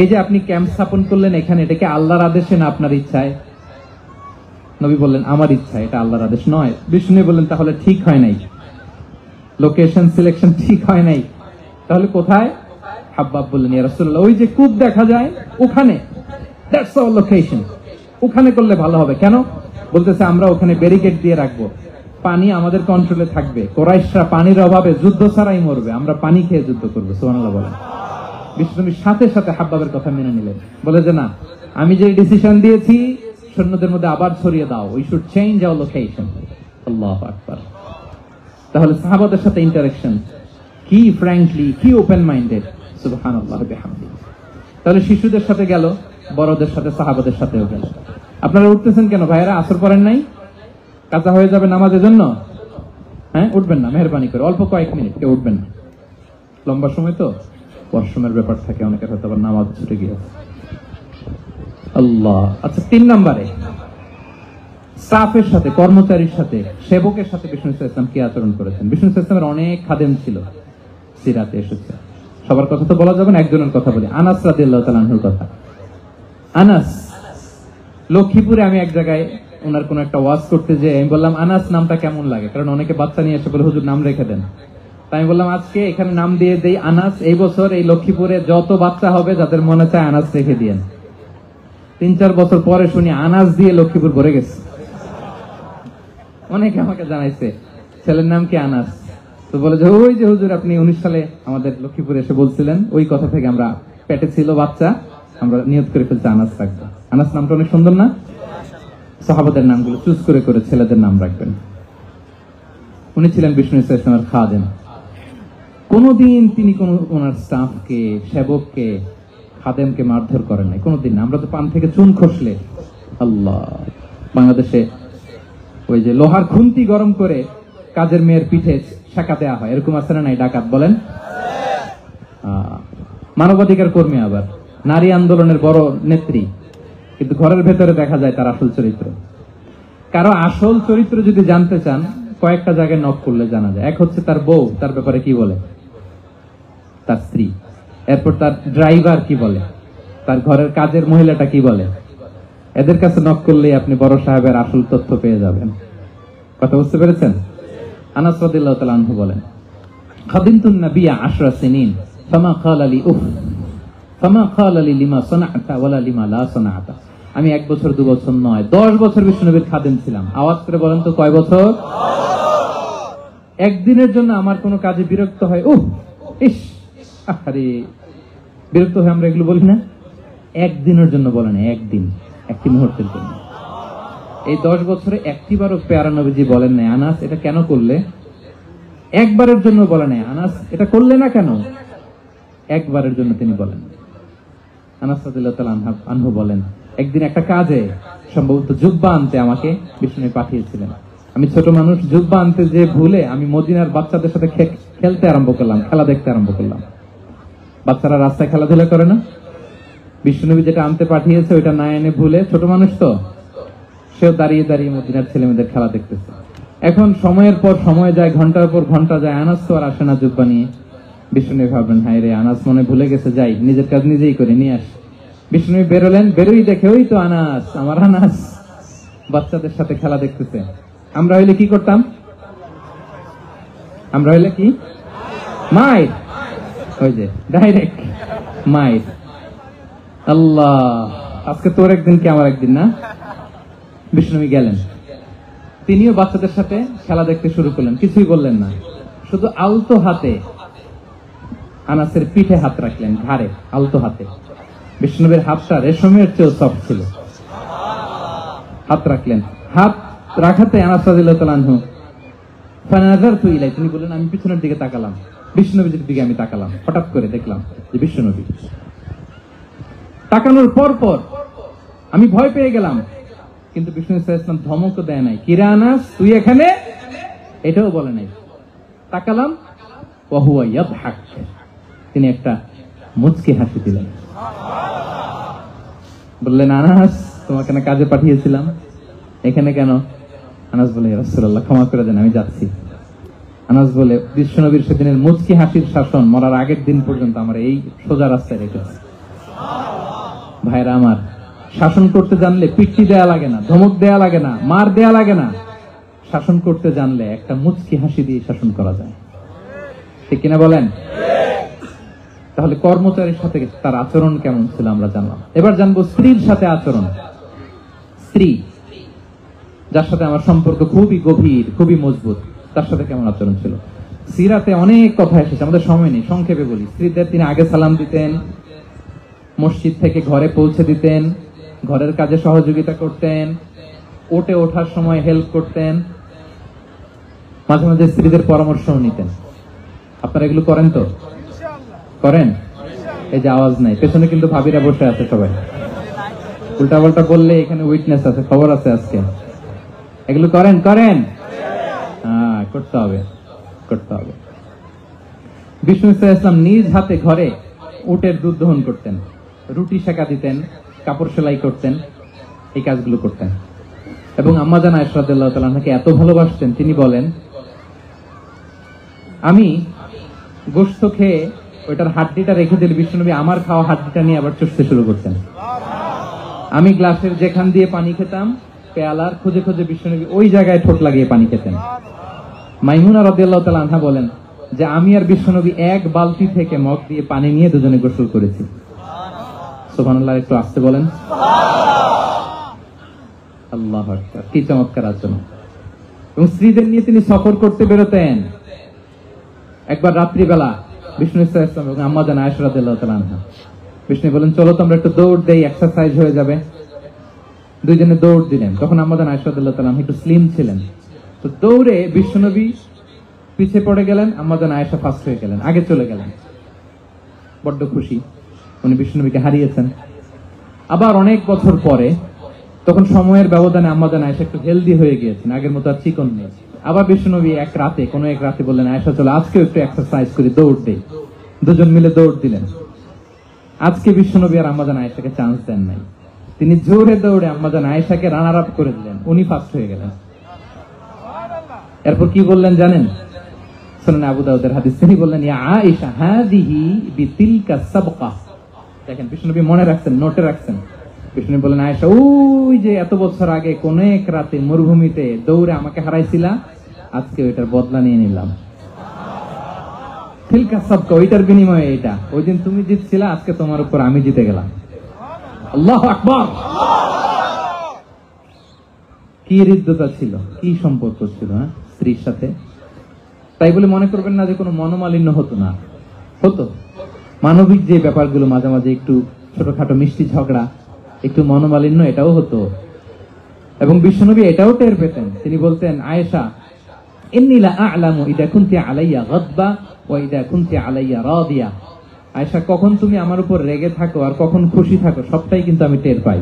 এই যে আপনি ক্যাম্প স্থাপন করলেন এখানে, এটা কি আল্লাহর আদেশে না আপনার ইচ্ছায়? নবী বললেন, আমার ইচ্ছা, এটা আল্লাহর আদেশ নয়। বিষ্ণু বললেন, তাহলে ঠিক হয় নাই, লোকেশন সিলেকশন ঠিক হয় নাই, তাহলে কোথায়? হাব্বাব বললেন, ইয়া রাসূলুল্লাহ, ওই যে কূপ দেখা যায় ওখানে, দ্যাটস আওয়ার লোকেশন, ওখানে করলে ভালো হবে। কেন? বলতেছে, আমরা ওখানে ব্যারিকেড দিয়ে রাখবো, পানি আমাদের কন্ট্রোলে থাকবে, কুরাইশরা পানির অভাবে যুদ্ধ ছাড়াই মরবে, আমরা পানি খেয়ে যুদ্ধ করবো। সুবহানাল্লাহ বলেন। বিশ্বনবী সাথে সাথে হাব্বাবের কথা মেনে নিলেন, বলে যে না, আমি যে ডিসিশন দিয়েছি সৈন্যদের মধ্যে আবার ছড়িয়ে দাও, we should change our location. আল্লাহু আকবার। তাহলে সাহাবাদের সাথে ইন্টারেকশন কি ফ্র্যাঙ্কলি, কি ওপেন মাইন্ডেড। সুবহানাল্লাহ বিহামদিহি। তাহলে শিশুদের সাথে গেল, বড়দের সাথে, সাহাবাদের সাথেও গেল। আপনারা উঠতেছেন কেন ভাইয়েরা? আসর পড়েন নাই? কাজা হয়ে যাবে নামাজের জন্য? হ্যাঁ, উঠবেন না মেহেরবানি করে, অল্প কয়েক মিনিট, কেউ উঠবেন না, লম্বা সময় তো ওয়াশরুমের ব্যাপার থাকে, অনেকের হয়তো আবার নামাজ ছুটে গিয়েছে। আল্লাহ। আচ্ছা, ৩ নম্বরে স্টাফের সাথে, কর্মচারীর সাথে, সেবকের সাথে বিষ্ণু ইসলাম কি আচরণ করেছেন? বিষ্ণু ইসলামের অনেক খাদেম ছিল, সিরাতে এসেছে। সবার কথা তো বলা যাবে না, একজনের কথা বলি, আনাস রাদিয়াল্লাহু তাআলা আনহুর কথা। আনাস, লক্ষ্মীপুরে আমি এক জায়গায় ওনার কোন একটা ওয়াজ করতে যে আমি বললাম, আনাস নামটা কেমন লাগে? কারণ অনেকে বাচ্চা নিয়ে এসে বলে, হুজুর নাম রেখে দেন। তাই আমি বললাম, আজকে এখানে নাম দিয়ে দেই আনাস। এই বছর এই লক্ষ্মীপুরে যত বাচ্চা হবে যাদের মনে চায় আনাস রেখে দিয়েন। ৩-৪ বছর পরে শুনি আনাস দিয়ে লক্ষ্মীপুর ভরে গেছে। অনেকে আমাকে জানাইছে ছেলের নাম কি আনাস, তো বলে যে ওই যে হুজুর আপনি 19 সালে আমাদের লক্ষ্মীপুরে এসে বলছিলেন, ওই কথা থেকে আমরা, পেটে ছিল বাচ্চা, আমরা নিয়ত করে ফেলছি আনাস রাখবো। আনাস নামটা অনেক সুন্দর না? সাহাবাদের নামগুলো চুজ করে করে ছেলেদের নাম রাখবেন। উনি ছিলেন বিষ্ণু ইসলামের খাদেম। কোনদিন তিনি কোন ওনার স্টাফকে, সেবককে, খাদেমকে মারধর করেন নাই, কোনদিন। আমরা তো পান থেকে চুন খসলে, আল্লাহ, বাংলাদেশে ওই যে লোহার খুন্তি গরম করে কাজের মেয়ের পিঠে শাকা দেওয়া হয়, এরকম আছে না নাই? ডাকাত বলেন। মানবাধিকার কর্মী, আবার নারী আন্দোলনের বড় নেত্রী, কিন্তু ঘরের ভেতরে দেখা যায় তার আসল চরিত্র। কারো আসল চরিত্র যদি জানতে চান, কয়েকটা জায়গায় নক করলে জানা যায়। এক হচ্ছে তার বউ, তার ব্যাপারে কি বলে, তার স্ত্রী। এরপর তার ড্রাইভার কি বলে, তার ঘরের কাজের মহিলাটা কি বলে। এদের কাছে নক করলেই আপনি বড় সাহেবের আসল তথ্য পেয়ে যাবেন। কথা বুঝতে পেরেছেন? আনাস রাদিয়াল্লাহু তাআলা আনহু বলেন, খাদিমতুন নবিয়্যা 10 সিনিন ফামা ক্বালা লি উফ ফামা ক্বালা লি লিমা সানা'তা ওয়ালা লিমা লা সানা'তা। আমি 1 বছর 2 বছর নয়, 10 বছর বিশ্বনবীর খাদেম ছিলাম। আওয়াজ করে বলেন তো কয় বছর? একদিনের জন্য আমার কোনো কাজে বিরক্ত হয়, উহ ইস আরে, বিরক্ত হয়ে আমরা এগুলো বলি না? একদিনের জন্য বলে না, একদিন, একটি মুহূর্তের জন্য। এই 10 বছরে একটিবারও পেয়ারা নবীজি বলেন নাই, আনাস এটা কেন করলে? একবারের জন্য বলে নাই, আনাস এটা করলে না কেন? একবারের জন্য তিনি বলেন। আনাস রাদিয়াল্লাহু তাআলা আনহু বলেন, একদিন একটা কাজে সম্ভবত জুব্বা আনতে আমাকে বিষ্ণু পাঠিয়েছিলেন। আমি ছোট মানুষ, জুব্বা আনতে যে ভুলে আমি মদিনার বাচ্চাদের সাথে খেলতে আরম্ভ করলাম, খেলা দেখতে আরম্ভ করলাম। বাচ্চারা রাস্তায় খেলাধুলা করে না? বিশ্বনবী যেটা আনতে পাঠিয়েছে ওইটা না এনে ভুলে, ছোট মানুষ তো, সেও দাঁড়িয়ে দাঁড়িয়ে মদিনার ছেলেমেয়েদের খেলা দেখতেছে। এখন সময়ের পর সময় যায়, ঘন্টার পর ঘন্টা যায়, আনাস তো আর আসে না জুব্বা নিয়ে। বিষ্ণুনবী ভাবলেন, হায় রে, আনাস মনে ভুলে গেছে, যাই নিজের কাজ নিজেই করে নিয়ে আস। বিষ্ণুনবী বেরোলেন, বেরোই দেখে ওই তো আনাস, আমার আনাস বাচ্চাদের সাথে খেলা দেখতেছে। আমরা হইলে কি করতাম? আমরা হইলে কি মাইর, ওই যে ডাইরেক্ট মাইর। আল্লাহ, আজকে তোর একদিন কি আমার একদিন না। বিষ্ণুনবী গেলেন, তিনিও বাচ্চাদের সাথে খেলা দেখতে শুরু করলেন, কিছুই বললেন না, শুধু আলতো হাতে আনাসের পিঠে হাত রাখলেন, ঘাড়ে আলতো হাতে। বিষ্ণুনবীর হাতটা রেশমের চেয়েও সফট ছিল। হাত রাখলেন, হাত রাখাতে আনাস রাদিয়াল্লাহু তাআলা আনহু ফানাযারতু ইলাই, তিনি বললেন আমি পিছনের দিকে তাকালাম, বিষ্ণুনবীর দিকে আমি তাকালাম, হঠাৎ করে দেখলাম যে বিষ্ণুনবী। তাকানোর পর পর আমি ভয় পেয়ে গেলাম, কিন্তু বিষ্ণু সাল্লাল্লাহু আলাইহি ওয়াসাল্লাম ধমকও দেয় নাই, কিরে আনাস তুই এখানে, এটাও বলে নাই। তাকালাম, ওয়া হুয়া ইয়াদহাক, তিনি একটা মুচকি হাসি দিলেন। বললেন, আনাস তোমাকে না কাজে পাঠিয়েছিলাম, এখানে কেন? আনাস বলে, ইয়া রাসূলুল্লাহ ক্ষমা করে দেন, আমি যাচ্ছি। আনাস বলে, বিশ্বনবীর সেদিনের মুচকি হাসির শাসন মরার আগের দিন পর্যন্ত আমার এই সোজা রাস্তায় রেখেছে। ভাইরা আমার, শাসন করতে জানলে পিঠি দেয়া লাগে না, ধমক দেয়া লাগে না, মার দেয়া লাগে না। শাসন করতে জানলে একটা মুচকি হাসি দিয়ে শাসন করা যায়, ঠিক কিনা বলেন? তাহলে কর্মচারীর সাথে তার আচরণ কেমন ছিল আমরা জানলাম। এবার জানবো স্ত্রীর সাথে আচরণ। স্ত্রী যার সাথে আমার সম্পর্ক খুবই গভীর, খুবই মজবুত, তার সাথে কেমন আচরণ ছিল। সিরাতে অনেক কথা এসেছে, আমাদের সময় নেই, সংক্ষেপে বলি। স্ত্রীদের তিনি আগে সালাম দিতেন, মসজিদ থেকে ঘরে পৌঁছে দিতেন, ঘরের কাজে সহযোগিতা করতেন, ওটে ওঠার সময় হেল্প করতেন, মাঝে মাঝে স্ত্রীদের পরামর্শও নিতেন। আপনারা এগুলো করেন তো? করেন? এই যে আওয়াজ নাই, পেছনে কিন্তু ভাবিরা বসে আছে সবাই, উল্টা পাল্টা বললে এখানে উইটনেস আছে, খবর আছে আজকে। এগুলো করেন? করেন? হ্যাঁ, করতে হবে, করতে হবে। বিষ্ণু সাল্লাল্লাহু আলাইহি ওয়াসাল্লাম নিজ হাতে ঘরে উটের দুধ দহন করতেন, রুটি সেকা দিতেন, কাপড় সেলাই করতেন, এই কাজগুলো করতেন। এবং আম্মা জান আয়েশা রাদিয়াল্লাহু তাআলা আনহাকে এত ভালোবাসতেন, তিনি বলেন, আমি গোশত খেয়ে ওইটার হাড্ডিটা রেখে দিলে বিশ্বনবী আমার খাওয়া হাড্ডিটা নিয়ে আবার চুষতে শুরু করতেন। আমি গ্লাসের যেখান দিয়ে পানি খেতাম, পেয়ালার খুঁজে খুঁজে বিশ্বনবী ওই জায়গায় ঠোঁট লাগিয়ে পানি খেতেন। মাইমুনা রাদিয়াল্লাহু তাআলা আনহা বলেন যে আমি আর বিশ্বনবী এক বালতি থেকে মগ দিয়ে পানি নিয়ে দুজনে গোসল করেছি। সুবহানাল্লাহ, একটু আসতে বলেন। আল্লাহু আকবার, কি চমৎকার আচরণ। এবং স্ত্রীদের নিয়ে তিনি সফর করতে বেরোতেন। একবার রাত্রিবেলা বিষ্ণু সাল্লাল্লাহু আলাইহি ওয়াসাল্লাম এবং আম্মা জান আয়েশা রাদিয়াল্লাহু তাআলা আনহা, বিষ্ণু বলেন চলো তো আমরা একটু দৌড় দেই, এক্সারসাইজ হয়ে যাবে। দুইজনে দৌড় দিলেন। তখন আম্মা জান আয়েশা রাদিয়াল্লাহু তাআলা আনহা একটু স্লিম ছিলেন, তো দৌড়ে বিশ্বনবী পিছে পড়ে গেলেন, আম্মা জান আয়েশা ফার্স্ট হয়ে গেলেন, আগে চলে গেলেন। বড্ড খুশি, উনি বিশ্বনবীকে হারিয়েছেন। আবার অনেক বছর পরে, তখন সময়ের ব্যবধানে আম্মা জান আয়েশা একটু হেলদি হয়ে গিয়েছেন, আগের মতো আর চিকন নেই। আবার বিশ্বনবী এক রাতে বললেন, আয়েশা চলো আজকে একটু এক্সারসাইজ করি, দৌড় দেই। দুজন মিলে দৌড় দিলেন। আজকে বিশ্বনবী আর আম্মা জান আয়েশাকে চান্স দেন নাই, তিনি জোরে দৌড়ে আম্মা জান আয়েশাকে রানার আপ করে দিলেন, উনি ফার্স্ট হয়ে গেলেন। এরপর কি বললেন জানেন? সুনান আবু দাউদের হাদিস, তিনি বললেন, ইয়া আয়েশা হাদিহি বিতিলকা সাবকা। দেখেন, বিশ্বনবী মনে রাখছেন, নোটে রাখছেন। বিষ্ণু বলেন, আয়েশা ওই যে এত বছর আগে কোন এক রাতে মরুভূমিতে দৌড়ে আমাকে হারাইছিলা, আজকে ওইটার বদলা নিয়ে নিলাম। তিলকা সাবকা, ওইটার বিনিময়ে এটা। ওই দিন তুমি জিতছিলা, আজকে তোমার উপর আমি জিতে গেলাম। আল্লাহু আকবার। কি হৃদ্যতা ছিল, কি সম্পর্ক ছিল স্ত্রীর সাথে। তাই বলে মনে করবেন না যে কোনো মনোমালিন্য হতো না, হতো। মানবিক যে ব্যাপারগুলো, মাঝে মাঝে একটু ছোটখাটো মিষ্টি ঝগড়া, একটু মনোমালিন্য, এটাও হতো। এবং বিশ্বনবী এটাও টের পেতেন। তিনি বলতেন, আয়েশা ইন্নী লা আ'লামু ইদা কুনতি আলাইয়া গাদবা ওয়া ইদা কুনতি আলাইয়া রাদিয়া। আয়েশা, কখন তুমি আমার উপর রেগে থাকো আর কখন খুশি থাকো, সবটাই কিন্তু আমি টের পাই।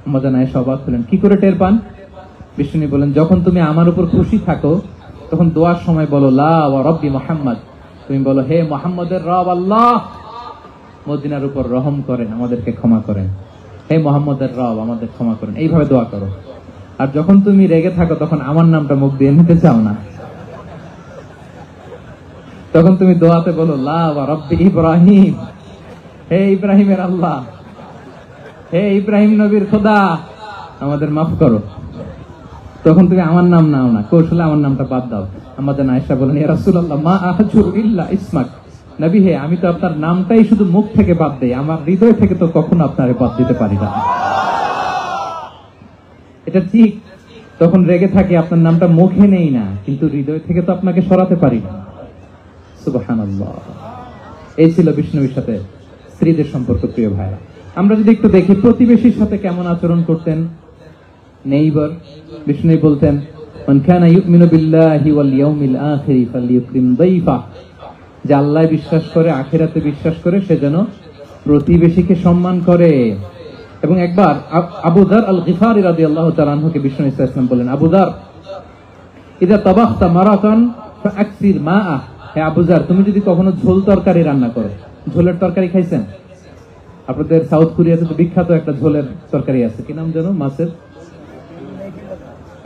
আম্মা জান আয়েশা অবাক হলেন, কি করে টের পান? বিশ্বনবী বলেন, যখন তুমি আমার উপর খুশি থাকো তখন দোয়ার সময় বলো লা ওয়া রাব্বি মুহাম্মদ, তুমি বলো হে মুহাম্মদের রব আল্লাহ। মদিনার উপর রহম করেন, আমাদেরকে ক্ষমা করেন, হে মোহাম্মদের রব আমাদের ক্ষমা করেন, এইভাবে দোয়া করো। আর যখন তুমি রেগে থাকো তখন আমার নামটা মুখ দিয়ে নিতে চাও না, তখন তুমি দোয়াতে বলো লা ওয়া রাব্বি ইব্রাহিম, হে ইব্রাহিমের আল্লাহ, হে ইব্রাহিম নবীর খোদা আমাদের মাফ করো। তখন তুমি আমার নাম নাও না, কৌশলে আমার নামটা বাদ দাও। আমাদের আয়েশা বলেন, ইয়া রাসূলুল্লাহ মা আহজুরু ইল্লা ইসমাক, নবী হে আমি তো আপনার নামটাই শুধু মুখ থেকে বাদ দেই, আমার হৃদয় থেকে তো কখনো আপনারে বাদ দিতে পারি না। এটা ঠিক, তখন রেগে থাকে আপনার নামটা মুখে নেই না, কিন্তু হৃদয় থেকে তো আপনাকে সরাতে পারি না। সুবহানাল্লাহ। এই ছিল বিষ্ণুর সাথে স্ত্রীদের সম্পর্ক। প্রিয় ভাইরা, আমরা যদি একটু দেখি প্রতিবেশীর সাথে কেমন আচরণ করতেন নেইবার। বিষ্ণু বলতেন মান কানা ইউমিনু বিল্লাহি ওয়াল ইয়াউমিল আখির ফালইউকরিম দাইফা, যে আল্লাহ বিশ্বাস করে, আখিরাতে বিশ্বাস করে, সে যেন প্রতিবেশীকে সম্মান করে। এবং একবার আবু যার আল গিফারি রাদিয়াল্লাহু তাআলা আনহুকে বিষ্ণু ইসা ইসলাম বলেন, আবু যার ইযা তাবাখতা মারাকান ফাআকসির মাআ, হে আবু যার তুমি যদি কখনো ঝোল তরকারি রান্না করো, ঝোলের তরকারি খাইছেন? আপনাদের সাউথ কোরিয়াতে তো বিখ্যাত একটা ঝোলের তরকারি আছে, কি নাম জানো? মাছের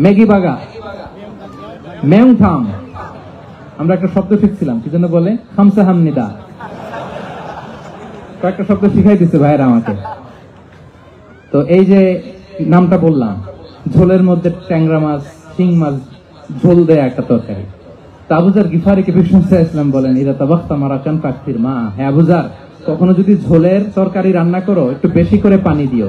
ম্যাগি বাগা, মেংথাম। আমরা একটা শব্দ শিখছিলাম, কি জন্য বলে? খামসা হামনিদা। কয়েকটা শব্দ শিখাই দিচ্ছে ভাইরা আমাকে। তো এই যে নামটা বললাম, ঝোলের মধ্যে ট্যাংরা মাছ, শিং মাছ ঝোল দেয়া একটা তরকারি। তা আবু যার গিফারিকে বিষ্ণু ইসলাম বলেন, ইদা তাবাখতা মারাকান ফাকসির মা, হে আবু যার কখনো যদি ঝোলের তরকারি রান্না করো একটু বেশি করে পানি দিও,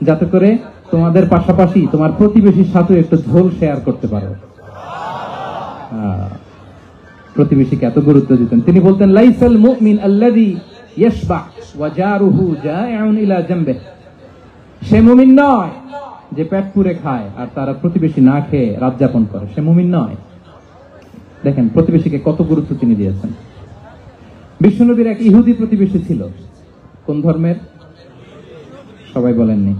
যাতে করে তোমাদের পাশাপাশি তোমার প্রতিবেশীর সাথে একটু ঝোল শেয়ার করতে পারো। প্রতিবেশীকে এত গুরুত্ব দিতেন। তিনি বলতেন লাইসাল মুমিন আল্লাযী ইয়াশবা ওয়া জারুহু জাইউন ইলা জামবিহি, সে মুমিন নয় যে পেট পুরে খায় আর তারা প্রতিবেশী না খেয়ে রাত যাপন করে, সে মুমিন নয়। দেখেন প্রতিবেশীকে কত গুরুত্ব তিনি দিয়েছেন। বিশ্বনবীর এক ইহুদি প্রতিবেশী ছিল। কোন ধর্মের? সবাই বলেননি,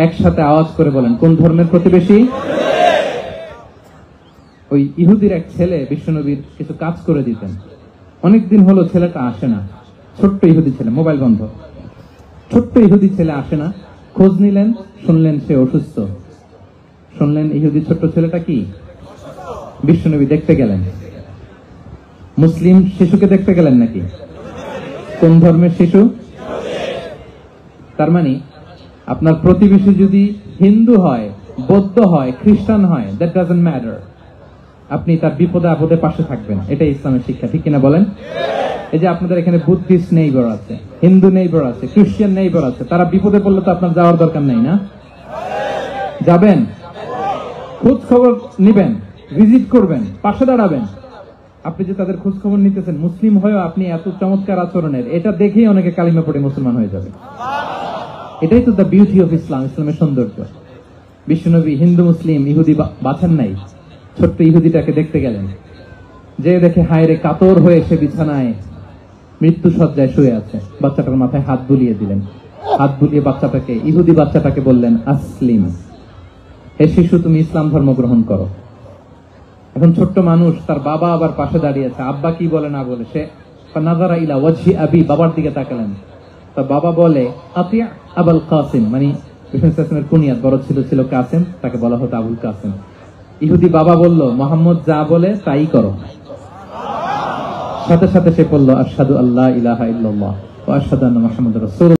একসাথে আওয়াজ করে বলেন, কোন ধর্মের প্রতিবেশী? ওই ইহুদির এক ছেলে বিশ্বনবীর কিছু কাজ করে দিতেন। অনেকদিন হলো ছেলেটা আসে না, ছোট্ট ইহুদি ছেলে, মোবাইল বন্ধ, ছোট্ট ইহুদি ছেলে আসে না। খোঁজ নিলেন, শুনলেন সে অসুস্থ। শুনলেন ইহুদি ছোট্ট ছেলেটা কি? বিশ্বনবী দেখতে গেলেন। মুসলিম শিশুকে দেখতে গেলেন নাকি? কোন ধর্মের শিশু? তার মানে আপনার প্রতিবেশী যদি হিন্দু হয়, বৌদ্ধ হয়, খ্রিস্টান হয়, দ্যাট ডাজন্ট ম্যাটার, আপনি তার বিপদে আপদে পাশে থাকবেন। এটাই ইসলামের শিক্ষা, ঠিক কিনা বলেন? এই যে আপনাদের এখানে বুদ্ধিস্ট নেইবার আছে, হিন্দু নেইবার আছে, খ্রিস্টান নেইবার আছে, তারা বিপদে পড়লে তো আপনার যাওয়ার দরকার নেই না? যাবেন, খোঁজ খবর নিবেন, ভিজিট করবেন, পাশে দাঁড়াবেন। আপনি যে তাদের খোঁজ খবর নিতেছেন, মুসলিম হয়েও আপনি এত চমৎকার আচরণের, এটা দেখেই অনেকে কালিমা পড়ে মুসলমান হয়ে যাবে। এটাই তো দ্য বিউটি অফ ইসলাম, ইসলামের সৌন্দর্য। বিশ্বনবী হিন্দু মুসলিম ইহুদি বাছেন নাই, ছোট্ট ইহুদিটাকে দেখতে গেলেন। যে দেখে হায়রে কাতর হয়ে সে বিছানায় মৃত্যু সজ্জায় শুয়ে আছে, বাচ্চাটার মাথায় হাত বুলিয়ে দিলেন। হাত বুলিয়ে বাচ্চাটাকে, ইহুদি বাচ্চাটাকে বললেন, আসলিম, হে শিশু তুমি ইসলাম ধর্ম গ্রহণ করো। এখন ছোট্ট মানুষ, তার বাবা আবার পাশে দাঁড়িয়ে আছে, আব্বা কি বলে না বলে, সে নাযারা ইলা ওয়াজহি আবি, বাবার দিকে তাকালেন। তা বাবা বলে আতিয়া আবুল কাসিম, মানে বিষ্ণু কুনিয়াত, বড় ছিল কাসিম, তাকে বলা হতো আবুল কাসিম। ইহুদি বাবা বলল, মোহাম্মদ যা বলে তাই করো। সাথে সাথে সে বলল, আশহাদু আল্লা ইলাহা ইল্লাল্লাহ ওয়া আশহাদু আন্না মুহাম্মাদুর রাসূলুল্লাহ।